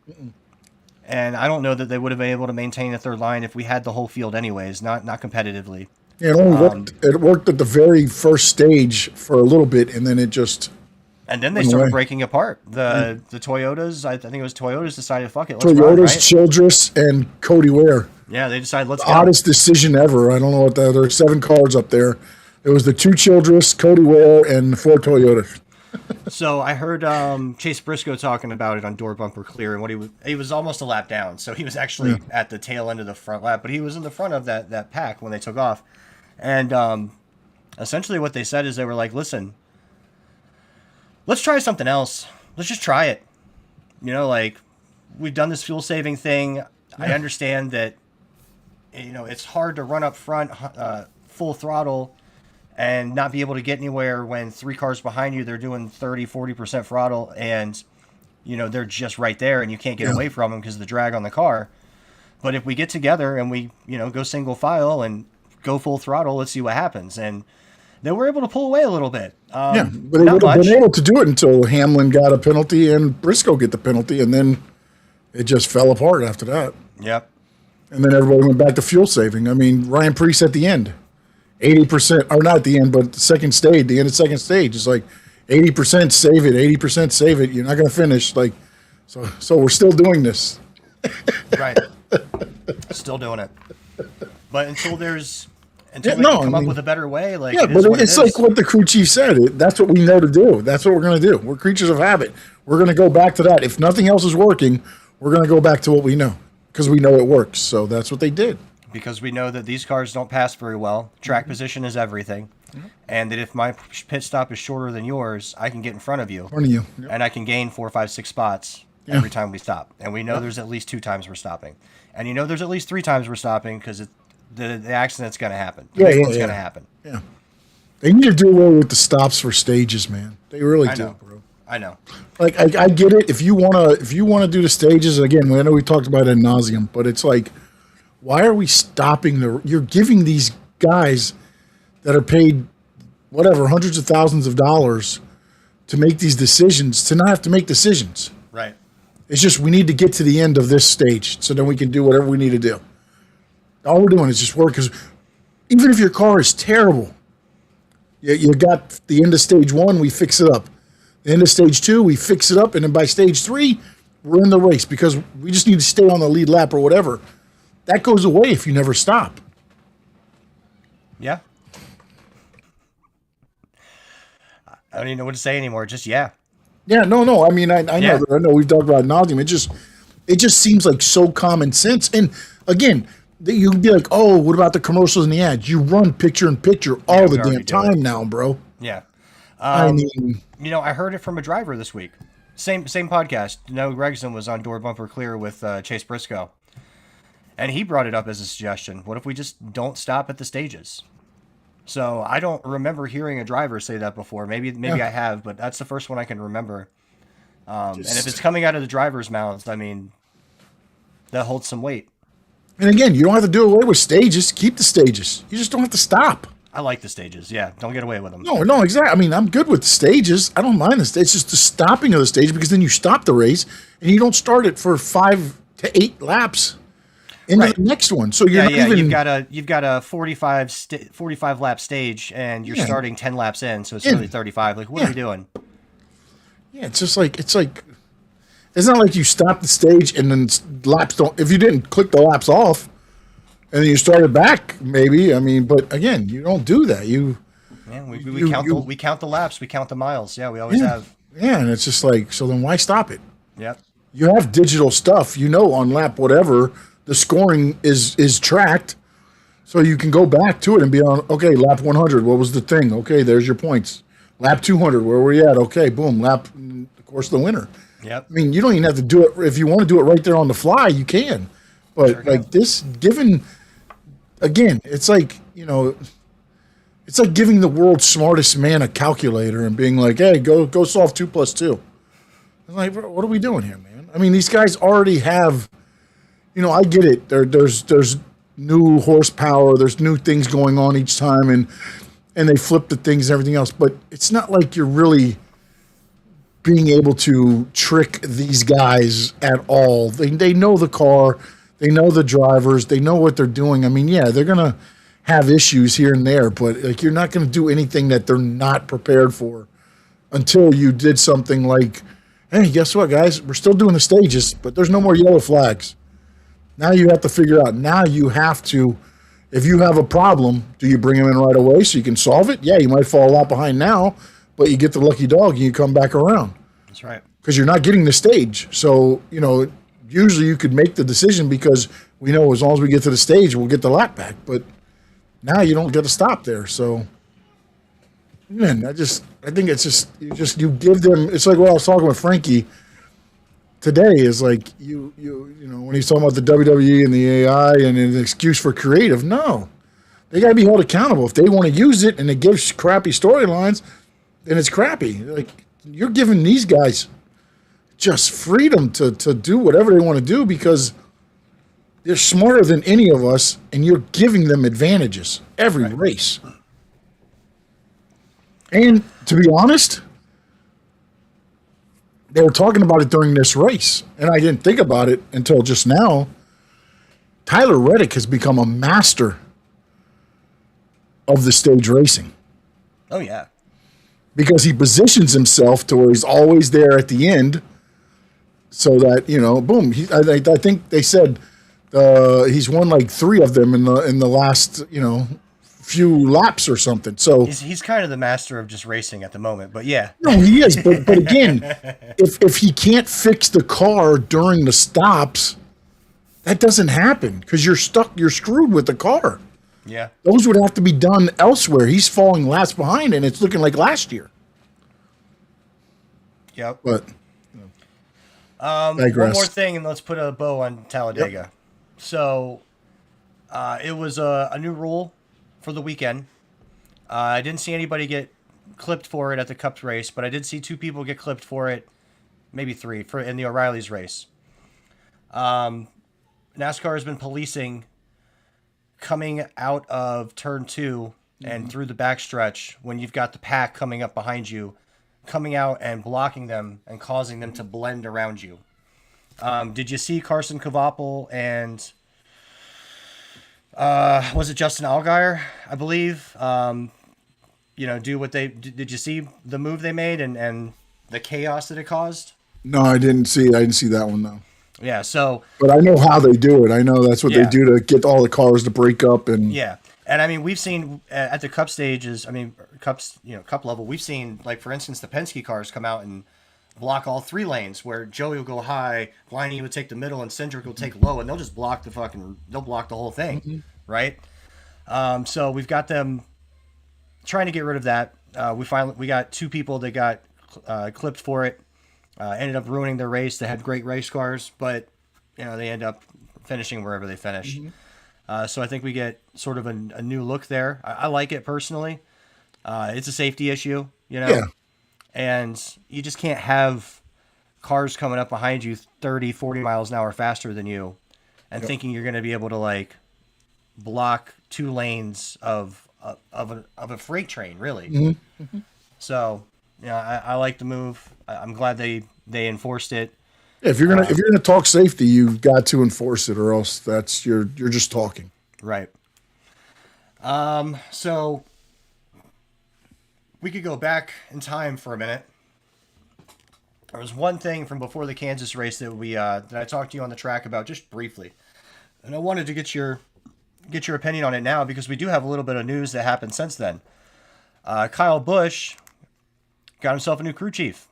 C: And I don't know that they would have been able to maintain a third line if we had the whole field anyways, not competitively.
B: Yeah, it only worked. It worked at the very first stage for a little bit, and then it just.
C: And then they started breaking apart. The Toyotas, I think it was Toyotas, decided, fuck it, let's
B: Toyotas,
C: run, right?
B: Childress, and Cody Ware.
C: Yeah, they decided, let's go.
B: Oddest decision ever. I don't know what that. There are 7 cars up there. It was the 2 Childress, Cody Ware, and 4 Toyotas.
C: So I heard Chase Briscoe talking about it on Door Bumper Clear, and he was almost a lap down, so he was actually at the tail end of the front lap, but he was in the front of that pack when they took off. And essentially what they said is they were like, listen, let's try something else. Let's just try it. You know, like, we've done this fuel saving thing. I understand that, you know, it's hard to run up front full throttle and not be able to get anywhere when 3 cars behind you, they're doing 30-40% throttle, and, you know, they're just right there and you can't get away from them because of the drag on the car. But if we get together and we, you know, go single file and go full throttle, let's see what happens. And they were able to pull away a little bit.
B: But they would have been able to do it until Hamlin got a penalty and Briscoe get the penalty, and then it just fell apart after that.
C: Yep.
B: And then everybody went back to fuel saving. I mean, Ryan Preece at the end, 80%, or not at the end, but the second stage, the end of second stage, is like 80% save it, 80% save it. You're not going to finish. Like, so we're still doing this.
C: Right. Still doing it. But until they come up with a better way, like,
B: yeah, but it's like what the crew chief said. That's what we know to do. That's what we're going to do. We're creatures of habit. We're going to go back to that. If nothing else is working, we're going to go back to what we know because we know it works. So that's what they did.
C: Because we know that these cars don't pass very well. Track position is everything. And that if my pit stop is shorter than yours, I can get in front of you.
B: Yep.
C: And I can gain 4, 5, 6 spots every time we stop. And we know there's at least 2 times we're stopping. And you know there's at least 3 times we're stopping because the accident's going to happen. It's going to happen.
B: Yeah. They need to do away with the stops for stages, man. They really do, bro.
C: I know.
B: Like I get it. If you wanna do the stages again, I know we talked about it ad nauseum, but it's like, why are we stopping you're giving these guys that are paid whatever, hundreds of thousands of dollars to make these decisions to not have to make decisions.
C: Right.
B: It's just we need to get to the end of this stage so then we can do whatever we need to do. All we're doing is just work because even if your car is terrible, you got the end of stage 1, we fix it up. The end of stage 2, we fix it up, and then by stage 3, we're in the race because we just need to stay on the lead lap or whatever. That goes away if you never stop.
C: Yeah. I don't even know what to say anymore. Just yeah.
B: Yeah, no. I mean, I know that. I know we've talked about ad nauseum. It just seems like so common sense. And again, you'd be like, oh, what about the commercials and the ads? You run picture in picture all the damn time now, bro.
C: Yeah.
B: I mean,
C: I heard it from a driver this week. Same podcast. Noah Gregson was on Door Bumper Clear with Chase Briscoe. And he brought it up as a suggestion. What if we just don't stop at the stages? So I don't remember hearing a driver say that before. Maybe I have, but that's the first one I can remember. And if it's coming out of the driver's mouths, I mean, that holds some weight.
B: And again, you don't have to do away with stages. Keep the stages. You just don't have to stop.
C: I like the stages. Yeah, don't get away with them.
B: No, exactly. I mean, I'm good with the stages. I don't mind the stage. It's just the stopping of the stage because then you stop the race and you don't start it for 5 to 8 laps into the next one. So you're not even...
C: You've got a 45 lap stage and you're starting 10 laps in, so it's really 35. Like, what are we doing?
B: Yeah, it's just like it's not like you stop the stage and then laps don't. If you didn't click the laps off and then you started back, maybe. I mean, but again, you don't do that.
C: We count the laps, we count the miles. Yeah, we always have.
B: Yeah, and it's just like, so then why stop it?
C: Yep.
B: You have digital stuff, on lap whatever. The scoring is tracked, so you can go back to it and be on, okay, lap 100, what was the thing? Okay, there's your points. Lap 200, where were you at? Okay, boom, lap, of course, the winner.
C: Yep.
B: I mean, you don't even have to do it. If you want to do it right there on the fly, you can. But this, again, it's like, it's like giving the world's smartest man a calculator and being like, hey, go solve 2 + 2. I'm like, bro, what are we doing here, man? I mean, these guys already have... I get it. There's new horsepower. There's new things going on each time, and they flip the things and everything else. But it's not like you're really being able to trick these guys at all. They know the car. They know the drivers. They know what they're doing. I mean, yeah, they're going to have issues here and there, but like you're not going to do anything that they're not prepared for until you did something like, hey, guess what, guys? We're still doing the stages, but there's no more yellow flags. Now you have to figure out, if you have a problem, do you bring them in right away so you can solve it? Yeah, you might fall a lot behind now, but you get the lucky dog and you come back around.
C: That's right.
B: Because you're not getting the stage. So, usually you could make the decision because we know as long as we get to the stage, we'll get the lap back. But now you don't get to stop there. So, man, I think it's just, you give them, it's like what I was talking with Frankie today is like when he's talking about the WWE and the AI and an excuse for creative. No, they got to be held accountable. If they want to use it and it gives crappy storylines, then it's crappy. Like you're giving these guys just freedom to do whatever they want to do because they're smarter than any of us, and you're giving them advantages every race. And to be honest, they were talking about it during this race, and I didn't think about it until just now. Tyler Reddick has become a master of the stage racing.
C: Oh, yeah.
B: Because he positions himself to where he's always there at the end, so that, you know, boom. I think they said he's won like 3 of them in the last, you know, few laps or something. So
C: he's kind of the master of just racing at the moment. But yeah,
B: no, he is. But again, if he can't fix the car during the stops, that doesn't happen because you're stuck. You're screwed with the car.
C: Yeah.
B: Those would have to be done elsewhere. He's falling last behind, and it's looking like last year.
C: Yep.
B: But
C: one more thing, and let's put a bow on Talladega. Yep. So it was a new rule for the weekend. I didn't see anybody get clipped for it at the Cup race, but I did see 2 people get clipped for it, maybe 3, in the O'Reilly's race. NASCAR has been policing coming out of turn 2 and through the backstretch when you've got the pack coming up behind you, coming out and blocking them and causing them to blend around you. Did you see Carson Kvapil and was it Justin Allgaier, I believe? You know, do what they did. You see the move they made and the chaos that it caused?
B: No, I didn't see it. I didn't see that one though.
C: Yeah, so
B: but I know how they do it. I know that's what they do to get all the cars to break up and
C: yeah. And I mean, we've seen at the Cup stages, I mean, Cups, you know, Cup level, we've seen, like, for instance, the Penske cars come out and block all 3 lanes where Joey will go high, Bliney would take the middle, and Cindric will take low, and they'll just block they'll block the whole thing, right? So we've got them trying to get rid of that. We got 2 people that got clipped for it, ended up ruining their race. They had great race cars, but, you know, they end up finishing wherever they finish. So I think we get sort of a new look there. I like it personally. It's a safety issue, you know, and you just can't have cars coming up behind you 30, 40 miles an hour faster than you and thinking you're going to be able to, like, block 2 lanes of a freight train, really. So, you know, I like the move. I'm glad they enforced it.
B: If you're gonna talk safety, you've got to enforce it, or else you're just talking.
C: Right. So we could go back in time for a minute. There was one thing from before the Kansas race that that I talked to you on the track about just briefly, and I wanted to get your opinion on it now because we do have a little bit of news that happened since then. Kyle Busch got himself a new crew chief.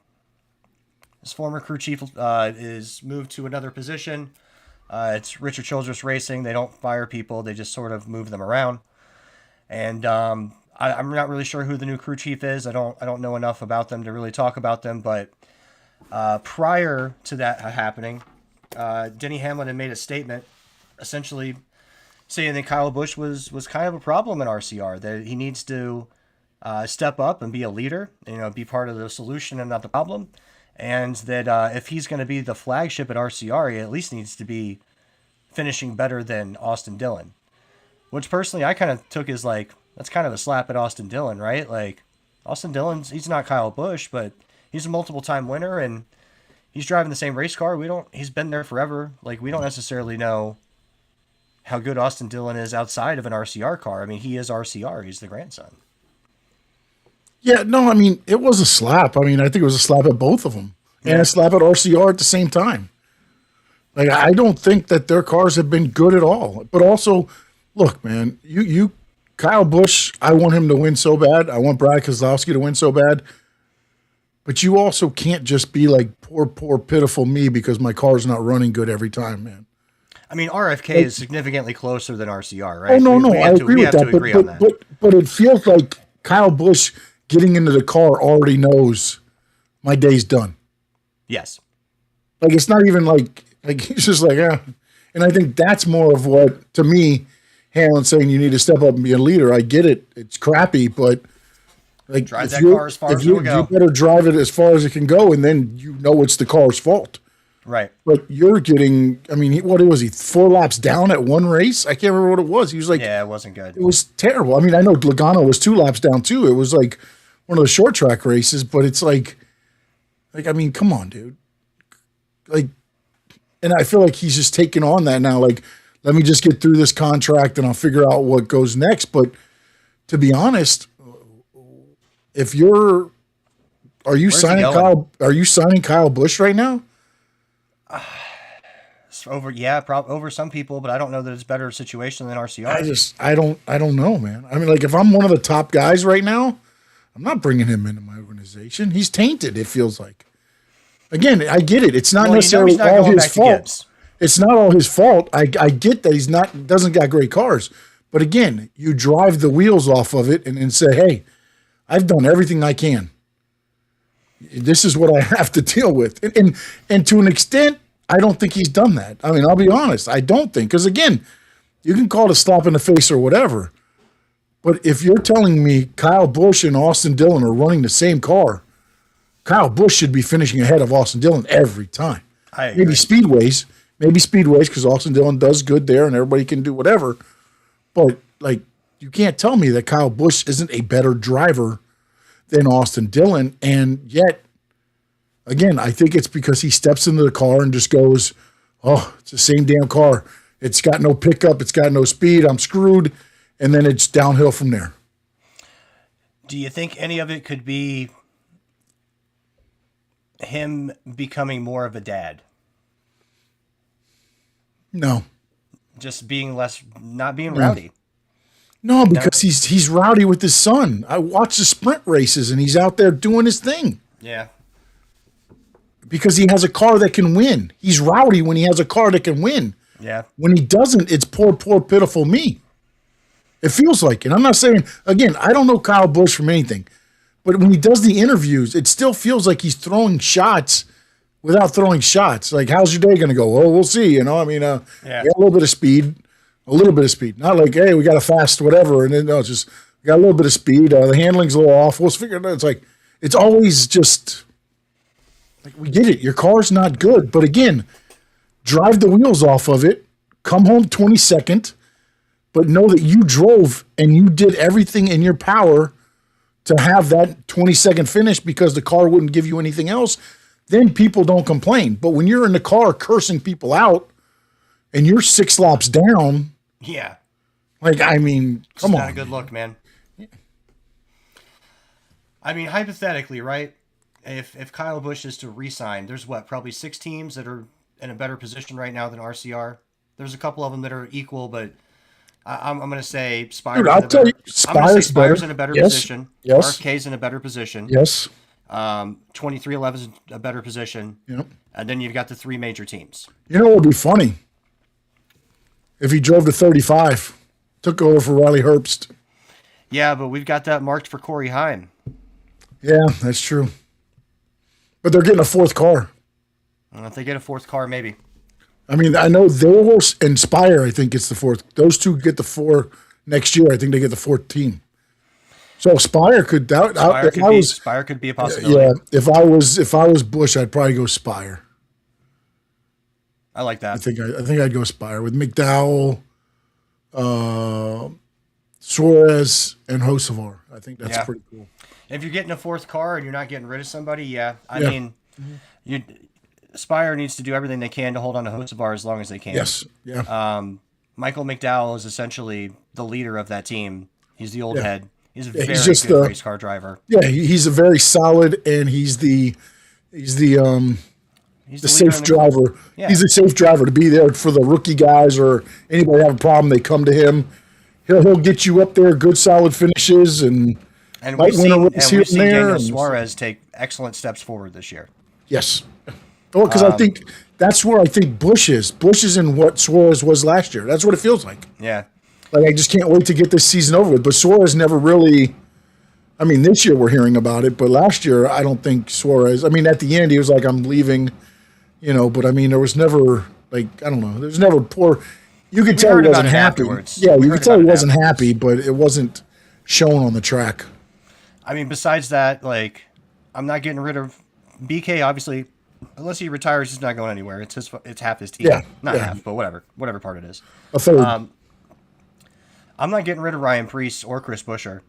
C: His former crew chief is moved to another position. It's Richard Childress Racing. They don't fire people; they just sort of move them around. And I'm not really sure who the new crew chief is. I don't know enough about them to really talk about them. But prior to that happening, Denny Hamlin had made a statement, essentially saying that Kyle Busch was kind of a problem in RCR. That he needs to step up and be a leader. You know, be part of the solution and not the problem. And that if he's going to be the flagship at RCR, he at least needs to be finishing better than Austin Dillon. Which personally I kind of took as like, that's kind of a slap at Austin Dillon, right? Like, Austin Dillon's, he's not Kyle Busch, but he's a multiple-time winner, and he's driving the same race car. He's been there forever. Like, we don't necessarily know how good Austin Dillon is outside of an RCR car. I mean, he is RCR. He's the grandson.
B: Yeah, no, I mean, it was a slap. I mean, I think it was a slap at both of them. And a slap at RCR at the same time. Like, I don't think that their cars have been good at all. But also, look, man, you Kyle Busch, I want him to win so bad. I want Brad Keselowski to win so bad. But you also can't just be like, poor, pitiful me because my car's not running good every time, man.
C: I mean, RFK is significantly closer than RCR, right?
B: Oh, no, I agree with that. But it feels like Kyle Busch getting into the car already knows my day's done.
C: Yes.
B: Like, it's not even like he's just like, And I think that's more of what, to me, Hamlin saying you need to step up and be a leader. I get it. It's crappy, but like,
C: drive that car as far as it will go.
B: You better drive it as far as it can go, and then you know it's the car's fault.
C: Right.
B: But you're getting, I mean, what was he, 4 laps down at one race? I can't remember what it was. He was like,
C: yeah, it wasn't good.
B: It was terrible. I mean, I know Logano was 2 laps down too. It was like one of the short track races, but it's like, Like, I mean, come on, dude. Like, and I feel like he's just taking on that now. Like, let me just get through this contract and I'll figure out what goes next. But to be honest, if you're, are you signing Kyle? Are you signing Kyle Busch right now?
C: Over some people, but I don't know that it's a better situation than RCR.
B: I don't know, man. I mean, like, if I'm one of the top guys right now, I'm not bringing him into my organization. He's tainted. It feels like. Again, I get it. It's not necessarily all his fault. It's not all his fault. I get that doesn't got great cars, but again, you drive the wheels off of it and say, hey, I've done everything I can. This is what I have to deal with. And to an extent, I don't think he's done that. I mean, I'll be honest. I don't think. Because, again, you can call it a slap in the face or whatever. But if you're telling me Kyle Busch and Austin Dillon are running the same car, Kyle Busch should be finishing ahead of Austin Dillon every time. Maybe speedways because Austin Dillon does good there and everybody can do whatever. But, like, you can't tell me that Kyle Busch isn't a better driver than Austin Dillon. And yet, again, I think it's because he steps into the car and just goes, oh, it's the same damn car. It's got no pickup. It's got no speed. I'm screwed. And then it's downhill from there.
C: Do you think any of it could be him becoming more of a dad?
B: No.
C: Just being not being rowdy.
B: No, because he's rowdy with his son. I watch the sprint races and he's out there doing his thing.
C: Yeah.
B: Because he has a car that can win. He's rowdy when he has a car that can win.
C: Yeah.
B: When he doesn't, it's poor, pitiful me. It feels like it. I'm not saying, again, I don't know Kyle Busch from anything. But when he does the interviews, it still feels like he's throwing shots without throwing shots. Like, how's your day going to go? Oh, we'll see. You know, I mean, yeah, a little bit of speed. Not like, hey, we got a fast whatever. And then, no, it's just, we got a little bit of speed. The handling's a little off. We'll figure it out. It's like, it's always just, like, we get it. Your car's not good. But again, drive the wheels off of it. Come home 22nd. But know that you drove and you did everything in your power to have that 22nd finish because the car wouldn't give you anything else. Then people don't complain. But when you're in the car cursing people out and you're 6 laps down.
C: Yeah.
B: Like, I mean, come on.
C: Not a good look, man. Yeah. I mean, hypothetically, right? If Kyle Busch is to re-sign, there's probably 6 teams that are in a better position right now than RCR. There's a couple of them that are equal, but I'm going to say Spire's,
B: Dude, I'll tell you, Spire's
C: in a better position.
B: Yes.
C: RFK's in a better position.
B: Yes.
C: 2311 is a better position.
B: Yep.
C: And then you've got the 3 major teams.
B: You know what would be funny? If he drove to 35, took over for Riley Herbst.
C: Yeah, but we've got that marked for Corey Heim.
B: Yeah, that's true. But they're getting a 4th car.
C: If they get a 4th car, maybe.
B: I mean, I know they will Inspire, I think it's the 4th. Those 2 get the 4 next year. I think they get the 4th team. So Spire could
C: Spire could be a possibility.
B: Yeah, if I was Busch, I'd probably go Spire.
C: I like that.
B: I think I'd go Spire with McDowell, Suarez, and Hocevar. I think that's pretty cool.
C: If you're getting a 4th car and you're not getting rid of somebody, I mean, Spire needs to do everything they can to hold on to Hocevar as long as they can.
B: Yes. Yeah.
C: Michael McDowell is essentially the leader of that team. He's the old head. He's a very
B: just
C: good race car driver.
B: Yeah, he's a very solid, and he's the safe driver. Yeah. He's a safe driver to be there for the rookie guys or anybody have a problem. They come to him. He'll get you up there, good solid finishes, and
C: we've seen Daniel Suarez take excellent steps forward this year.
B: Yes. Well, because I think that's where I think Busch is. Busch is in what Suarez was last year. That's what it feels like.
C: Yeah.
B: Like, I just can't wait to get this season over with. But Suarez never really, I mean, this year we're hearing about it, but last year I don't think Suarez, I mean, at the end he was like, I'm leaving, but I mean, there was never, like, I don't know, there's never you could tell he wasn't happy. Yeah, you could tell he wasn't happy, but it wasn't shown on the track.
C: I mean, besides that, like, I'm not getting rid of BK, obviously. Unless he retires, he's not going anywhere. It's half his team.
B: Yeah,
C: not half, but whatever part it is.
B: A third.
C: I'm not getting rid of Ryan Preece or Chris Buescher,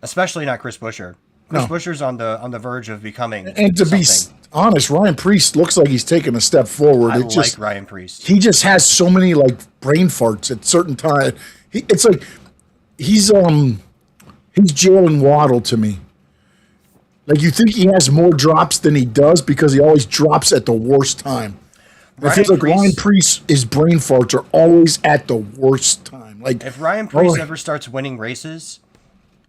C: especially not Chris Buescher. Chris
B: No.
C: Buescher's on the verge of becoming
B: And to be
C: something.
B: honest, Ryan Priest looks like he's taking a step forward.
C: I
B: It
C: like
B: just
C: Ryan Priest.
B: he just has so many like brain farts at certain times. It's like he's Jalen Waddle to me. Like you think he has more drops than he does because he always drops at the worst time. It feels like Ryan Priest, brain farts are always at the worst time. Like
C: If Ryan Priest ever starts winning races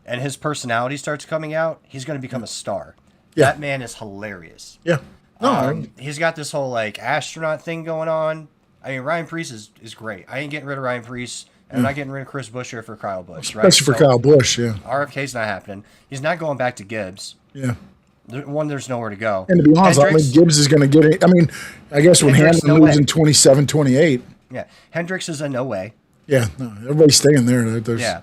C: and his personality starts coming out, he's going to become a star.
B: Yeah.
C: That man is hilarious.
B: yeah, no,
C: He's got this whole like astronaut thing going on. I mean, Ryan Priest is great. I ain't getting rid of Ryan Priest, and I'm not getting rid of Chris Buescher for Kyle Busch. Right?
B: especially for Kyle Busch. Yeah,
C: RFK's not happening. He's not going back to Gibbs.
B: yeah.
C: There's nowhere to go.
B: And to be honest, I don't think Gibbs is going to get it. I mean, I guess when
C: Hendricks,
B: Hamlin
C: no
B: moves
C: way.
B: in 27, 28.
C: Yeah, Hendricks is a no way.
B: Yeah, no, everybody's staying there. There's,
C: Yeah.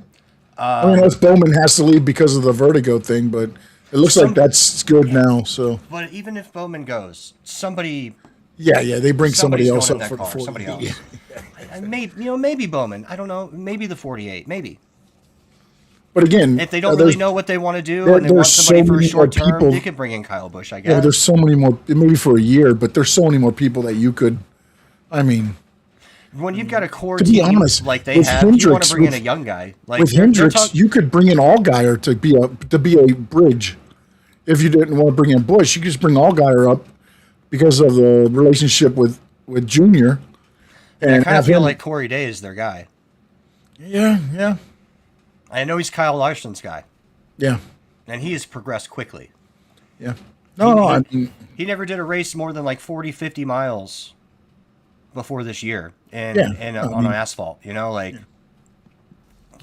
B: I mean, unless Bowman has to leave because of the vertigo thing, but it looks like that's good now. So
C: But even if Bowman goes, somebody
B: yeah, they bring somebody
C: somebody's
B: else
C: going
B: up
C: in
B: for
C: that
B: the
C: car.
B: 40.
C: Somebody else.
B: Yeah.
C: Maybe Bowman. I don't know. Maybe the 48. Maybe.
B: But again,
C: If they don't really know what they want to do and they want
B: there's
C: somebody
B: so
C: for a
B: many more
C: short term,
B: people-
C: they could bring in Kyle Busch, I guess.
B: Yeah, there's so many more. Maybe for a year, but there's so many more people that you could. I mean,
C: when you've got a core
B: to be
C: team
B: honest,
C: like they
B: with
C: have, you want
B: Hendricks-
C: to bring in a
B: with-
C: young guy. Like
B: with
C: they're
B: Hendricks,
C: talk-
B: you could bring in Allgaier to be a bridge. If you didn't want to bring in Bush, you could just bring Allgaier up because of the relationship with Junior.
C: I kind
B: have
C: of feel
B: him-
C: like Corey Day is their guy.
B: yeah,
C: I know he's Kyle Larson's guy,
B: yeah,
C: and he has progressed quickly.
B: yeah. No, I mean,
C: He never did a race more than like 40, 50 miles before this year and,
B: Yeah,
C: and
B: I
C: on
B: mean-
C: asphalt,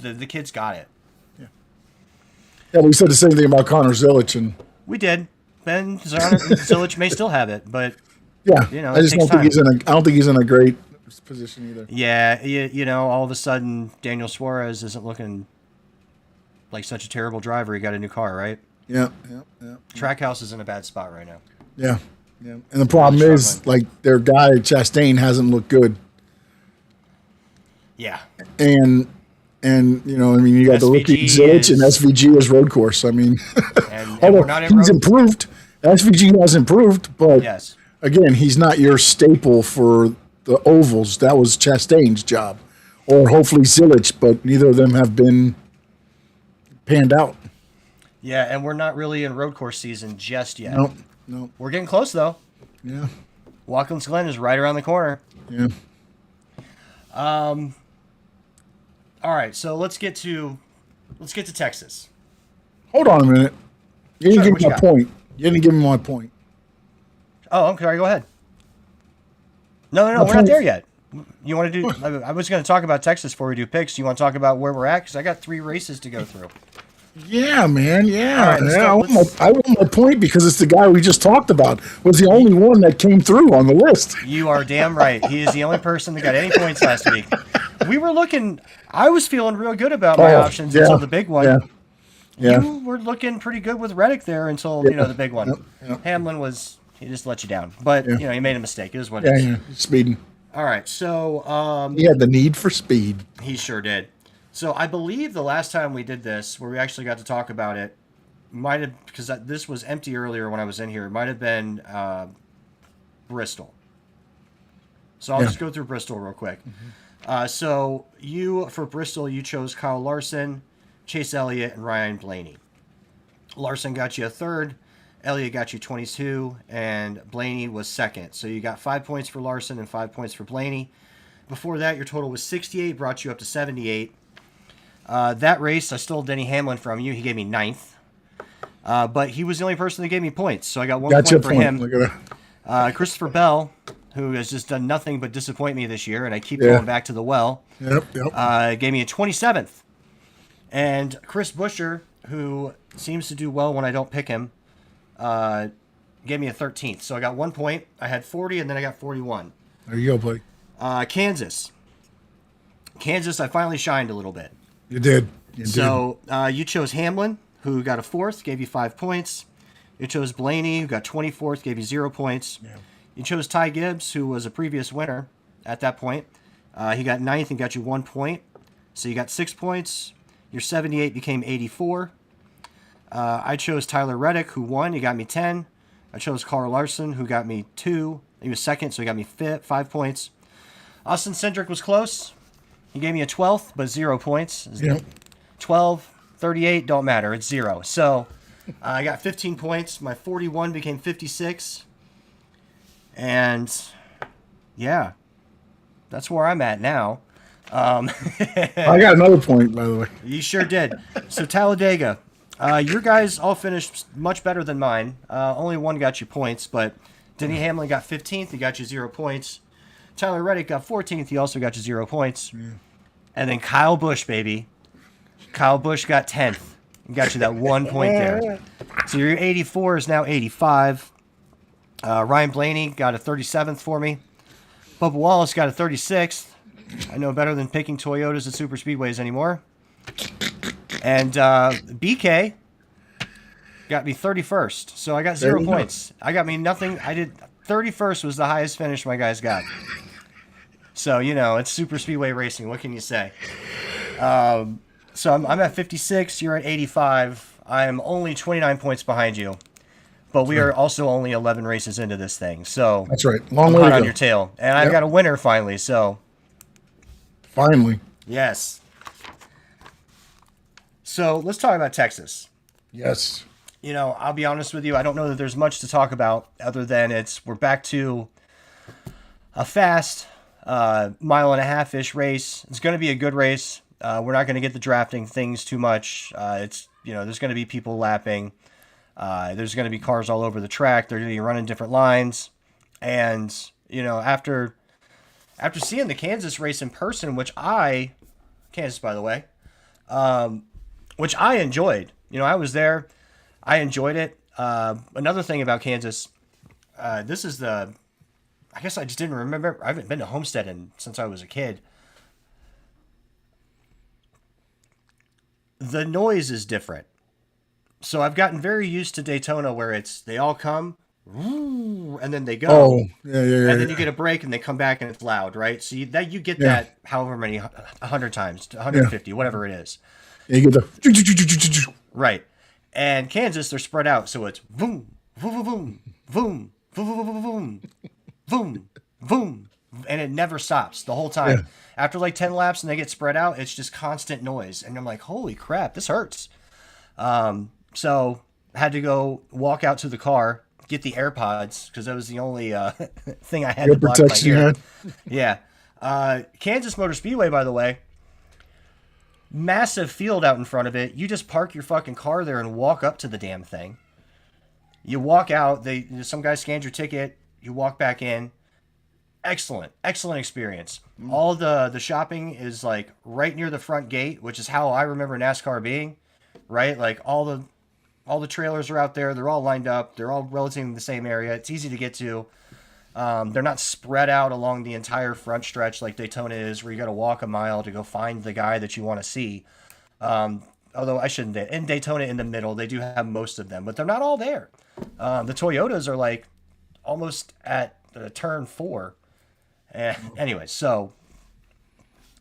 C: the kid's got it.
B: yeah, we said the same thing about Connor Zilic, and
C: We did. Ben Zilich may still have it, but
B: yeah,
C: it
B: I just
C: takes
B: don't think
C: time.
B: I don't think he's in a great position either.
C: yeah, all of a sudden Daniel Suarez isn't looking like such a terrible driver. He got a new car, right?
B: Yeah.
C: Trackhouse is in a bad spot right now.
B: Yeah. And the problem is,
C: struggling.
B: like, their guy Chastain hasn't looked good,
C: Yeah.
B: and I mean, you got the rookie
C: SVG
B: Zilic and
C: is-
B: SVG as road course. I mean,
C: And
B: although
C: we're not in
B: he's
C: road.
B: improved, SVG has improved, but
C: Yes.
B: again, he's not your staple for the ovals. That was Chastain's job, or hopefully Zilic, but neither of them have been panned out.
C: Yeah, and we're not really in road course season just yet.
B: No,
C: We're getting close though.
B: yeah,
C: Watkins Glen is right around the corner.
B: yeah.
C: All right, so let's get to Texas.
B: Hold on a minute. You didn't
C: Sure,
B: give
C: what
B: me
C: you
B: my
C: got?
B: point. You didn't give me my point.
C: Oh, I'm sorry. Go ahead. No, we're not there yet. You want to do? I was going to talk about Texas before we do picks. You want to talk about where we're at? Because I got 3 races to go through.
B: Yeah, man. Yeah,
C: All right, let's
B: yeah.
C: start-
B: I want my point because it's the guy we just talked about. Was the only one that came through on the list.
C: You are damn right. He is the only person that got any points last week. We were looking. I was feeling real good about my options until the big one.
B: Yeah.
C: You were looking pretty good with Reddick there until the big one.
B: Yep.
C: Hamlin he just let you down, but he made a mistake. It is what it
B: Yeah,
C: is.
B: yeah. Speeding.
C: All right, so
B: He had the need for speed.
C: he sure did. So I believe the last time we did this, where we actually got to talk about it, might have, because this was empty earlier when I was in here, it might have been Bristol. So I'll just go through Bristol real quick. So for Bristol, you chose Kyle Larson, Chase Elliott, and Ryan Blaney. Larson got you a third, Elliott got you 22, and Blaney was second. So you got 5 points for Larson and 5 points for Blaney. Before that, your total was 68, brought you up to 78. That race, I stole Denny Hamlin from you. He gave me 9th. But he was the only person that gave me points. So I got 1
B: Got your
C: point for
B: point.
C: him.
B: Look at that.
C: Christopher Bell, who has just done nothing but disappoint me this year, and I keep
B: Yeah.
C: going back to the well,
B: Yep.
C: gave me a 27th. And Chris Buescher, who seems to do well when I don't pick him, gave me a 13th. So I got 1 point. I had 40, and then I got 41.
B: There you go, buddy.
C: Kansas, I finally shined a little bit.
B: You did.
C: So you chose Hamlin, who got a 4th, gave you 5 points. You chose Blaney, who got 24th, gave you 0 points.
B: Yeah.
C: You chose Ty Gibbs, who was a previous winner at that point. He got 9th and got you 1 point. So you got 6 points. Your 78 became 84. I chose Tyler Reddick, who won. He got me 10. I chose Carl Larson, who got me 2. He was second, so he got me 5 points. Austin Cindric was close. He gave me a 12th, but 0 points.
B: Yep.
C: 12, 38, don't matter. It's 0. So I got 15 points. My 41 became 56. And yeah, that's where I'm at now.
B: I got another point, by the way.
C: You sure did. So Talladega, your guys all finished much better than mine. Only one got you points, but Denny Hamlin got 15th. He got you 0 points. Tyler Reddick got 14th. He also got you 0 points. Yeah. And then Kyle Busch, baby. Kyle Busch got 10th. He got you that 1 point there. So your 84 is now 85. Ryan Blaney got a 37th for me. Bubba Wallace got a 36th. I know better than picking Toyotas at super speedways anymore. And BK got me 31st. So I got 0 points. I got me nothing. 31st was the highest finish my guys got. So, it's super speedway racing. What can you say? So I'm at 56. You're at 85. I'm only 29 points behind you. But we are also only 11 races into this thing. So
B: that's right. Long way
C: hot
B: to go.
C: On your tail. And I've got a winner finally. So
B: finally.
C: Yes. So let's talk about Texas.
B: Yes.
C: I'll be honest with you. I don't know that there's much to talk about other than we're back to a fast 1.5 mile-ish race. It's going to be a good race. We're not going to get the drafting things too much. There's going to be people lapping. There's going to be cars all over the track. They're going to be running different lines. And, after seeing the Kansas race in person, Kansas, by the way, which I enjoyed. I was there. I enjoyed it. Another thing about Kansas, this is I guess I just didn't remember. I haven't been to Homestead since I was a kid. The noise is different. So I've gotten very used to Daytona where they all come, and then they go.
B: Oh, yeah.
C: And then you get a break and they come back and it's loud, right? So you get that however many, 100 times, 150, whatever it is.
B: Yeah, you get the...
C: Right. And Kansas, they're spread out. So it's boom, boom, boom, boom, boom, boom, boom, boom, boom. And it never stops the whole time. Yeah. After like 10 laps and they get spread out, it's just constant noise. And I'm like, holy crap, this hurts. So I had to go walk out to the car, get the AirPods, because that was the only thing I had to block my ear. Yeah. Kansas Motor Speedway, by the way, massive field out in front of it. You just park your fucking car there and walk up to the damn thing. You walk out, some guy scans your ticket, you walk back in. Excellent experience. All the shopping is like right near the front gate, which is how I remember NASCAR being, right? Like all the trailers are out there. They're all lined up. They're all relatively in the same area. It's easy to get to. They're not spread out along the entire front stretch like Daytona is, where you got to walk a mile to go find the guy that you want to see. Although I shouldn't. In Daytona, in the middle, they do have most of them, but they're not all there. The Toyotas are like almost at turn 4. Anyway, so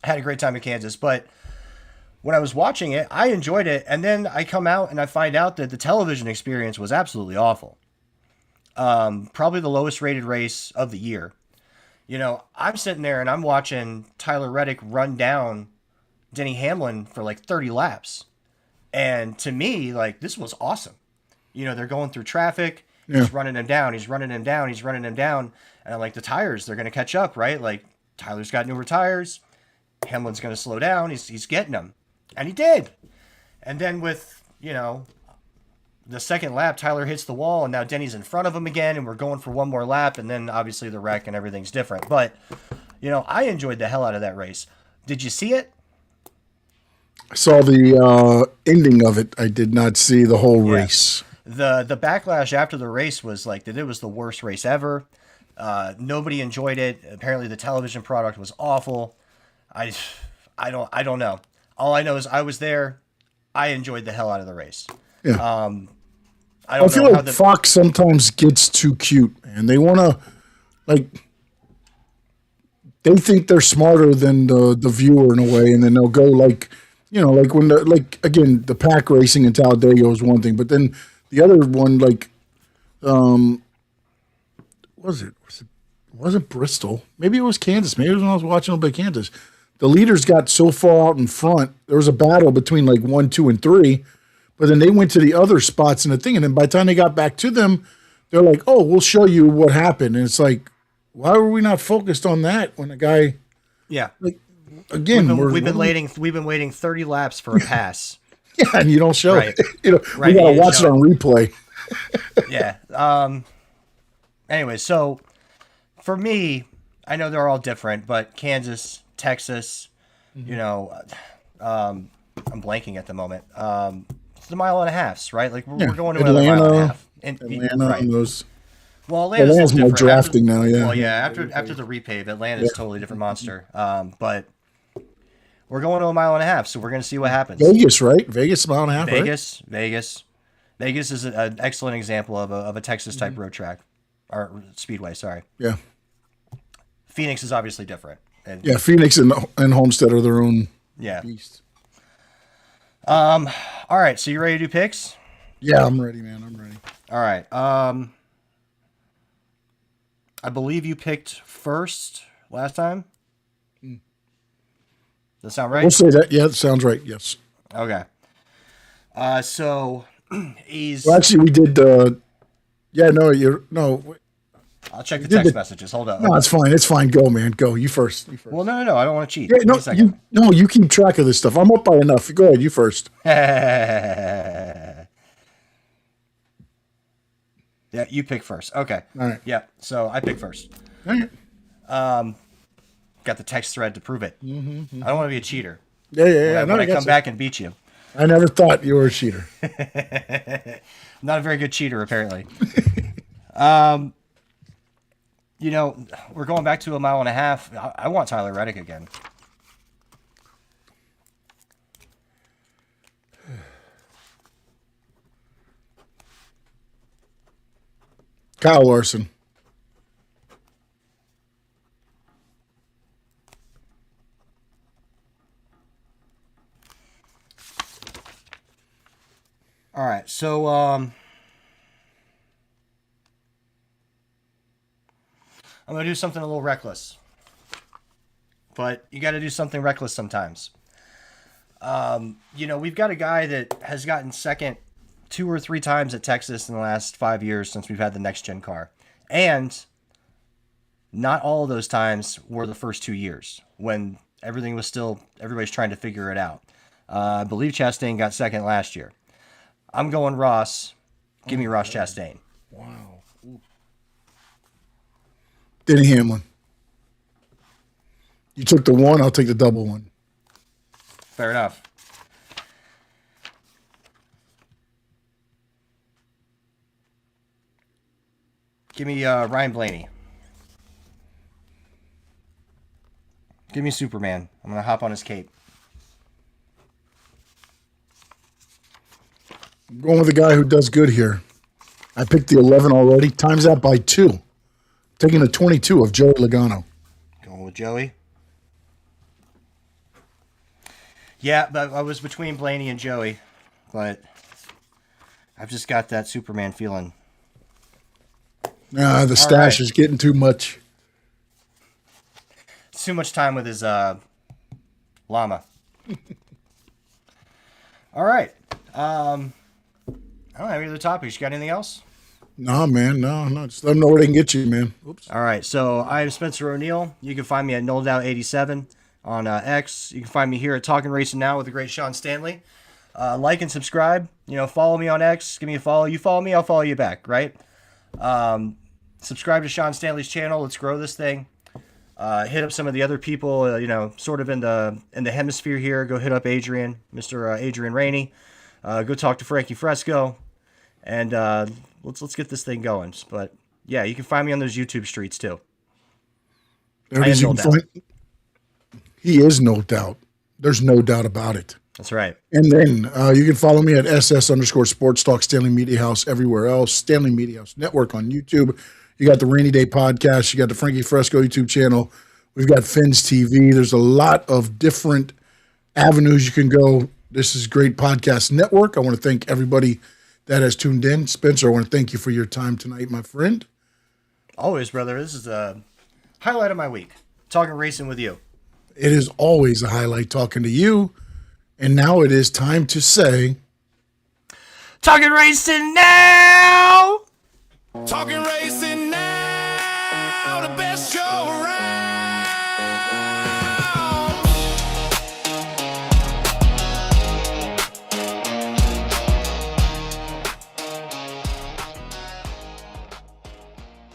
C: I had a great time in Kansas, but when I was watching it, I enjoyed it. And then I come out and I find out that the television experience was absolutely awful. Probably the lowest rated race of the year. I'm sitting there and I'm watching Tyler Reddick run down Denny Hamlin for like 30 laps. And to me, like, this was awesome. They're going through traffic. Yeah. He's running him down. He's running him down. He's running him down. And I'm like, the tires, they're going to catch up, right? Like, Tyler's got newer tires. Hamlin's going to slow down. He's getting them. And he did. And then with, the second lap, Tyler hits the wall, and now Denny's in front of him again, and we're going for one more lap, and then obviously the wreck and everything's different. But, I enjoyed the hell out of that race. Did you see it?
B: I saw the ending of it. I did not see the whole race.
C: The backlash after the race was like that it was the worst race ever. Nobody enjoyed it. Apparently the television product was awful. I don't know. All I know is I was there. I enjoyed the hell out of the race.
B: Yeah. I feel like Fox sometimes gets too cute, and they want to, they think they're smarter than the viewer in a way, and then they'll go you know, like when again, the pack racing in Talladega was one thing, but then the other one, like, wasn't Bristol? Maybe it was Kansas. Maybe it was when I was watching a little bit of Kansas. The leaders got so far out in front. There was a battle between like 1, 2, and 3, but then they went to the other spots in the thing, and then by the time they got back to them, they're like, "Oh, we'll show you what happened." And it's like, why were we not focused on that when a guy?
C: Yeah.
B: Like, again,
C: we've been waiting 30 laps for a pass.
B: Yeah, and you don't show
C: Right.
B: it. You know,
C: Right,
B: we gotta
C: you
B: watch it
C: show
B: on replay.
C: Yeah. Anyway, so for me, I know they're all different, but Kansas, Texas, you know, I'm blanking at the moment. It's the mile and a halfs, right? Like we're going to another mile and a half.
B: Atlanta,
C: right.
B: and those.
C: Well, Atlanta's
B: Atlanta's more
C: different.
B: drafting now, yeah.
C: Well, yeah. After the repave, Atlanta's a totally different monster. But we're going to a mile and a half, so we're going to see what happens.
B: Vegas, right? Vegas, mile and a half,
C: Vegas is an excellent example of a Texas type road track or speedway. Sorry.
B: Yeah.
C: Phoenix is obviously different. And,
B: Yeah, Phoenix and Homestead are their own beast.
C: All right, so you ready to do picks?
B: Yeah, I'm ready, man. I'm ready.
C: All right. I believe you picked first last time. Does that sound right?
B: We'll say that. Yeah, that sounds right. Yes.
C: Okay. So he's.
B: Well, actually, we did. Yeah, no.
C: I'll check the text messages. Hold up.
B: No, it's fine. It's fine. Go, man. Go. You first.
C: Well, no. I don't want to cheat.
B: Yeah, no, you keep track of this stuff. I'm up by enough. Go ahead. You first.
C: Yeah, you pick first. Okay.
B: All right.
C: Yeah. So I pick first.
B: All right.
C: Got the text thread to prove it. Mm-hmm. I don't want to be a cheater.
B: Yeah.
C: When I come back and beat you.
B: I never thought you were a cheater.
C: I'm not a very good cheater, apparently. You know, we're going back to a mile and a half. I want Tyler Reddick again.
B: Kyle Larson.
C: All right, so I'm going to do something a little reckless. But you got to do something reckless sometimes. You know, we've got a guy that has gotten second 2 or 3 times at Texas in the last 5 years since we've had the next gen car. And not all of those times were the first 2 years when everything was still, everybody's trying to figure it out. I believe Chastain got second last year. I'm going Ross. Give me Ross Chastain.
B: Wow. Denny Hamlin. You took the one, I'll take the double one.
C: Fair enough. Give me Ryan Blaney. Give me Superman. I'm going to hop on his cape.
B: I'm going with the guy who does good here. I picked the 11 already. Times that by 2. Taking the 22 of Joey Logano.
C: Going with Joey. Yeah, but I was between Blaney and Joey, but I've just got that Superman feeling.
B: The stash is getting too much.
C: It's too much time with his llama. All right. I don't have any other topics. You got anything else?
B: No, man. No. Just let them know where they can get you, man. Oops.
C: All right. So I'm Spencer O'Neill. You can find me at NoldOut87 on X. You can find me here at Talking Racing Now with the great Sean Stanley. Like and subscribe. You know, follow me on X. Give me a follow. You follow me, I'll follow you back, right? Subscribe to Sean Stanley's channel. Let's grow this thing. Hit up some of the other people, you know, sort of in the hemisphere here. Go hit up Adrian, Mr. Adrian Rainey. Go talk to Frankie Fresco, and let's get this thing going. But yeah, you can find me on those YouTube streets too.
B: There it is. He is no doubt. There's no doubt about it.
C: That's right.
B: And then you can follow me at SS_Sports Talk, Stanley Media House, everywhere else. Stanley Media House Network on YouTube. You got the Rainy Day Podcast. You got the Frankie Fresco YouTube channel. We've got Finn's TV. There's a lot of different avenues you can go. This is Great Podcast Network. I want to thank everybody that has tuned in. Spencer, I want to thank you for your time tonight, my friend.
C: Always, brother. This is a highlight of my week. Talking racing with you.
B: It is always a highlight talking to you. And now it is time to say,
C: Talking racing now!
A: Talking racing now, the best show around.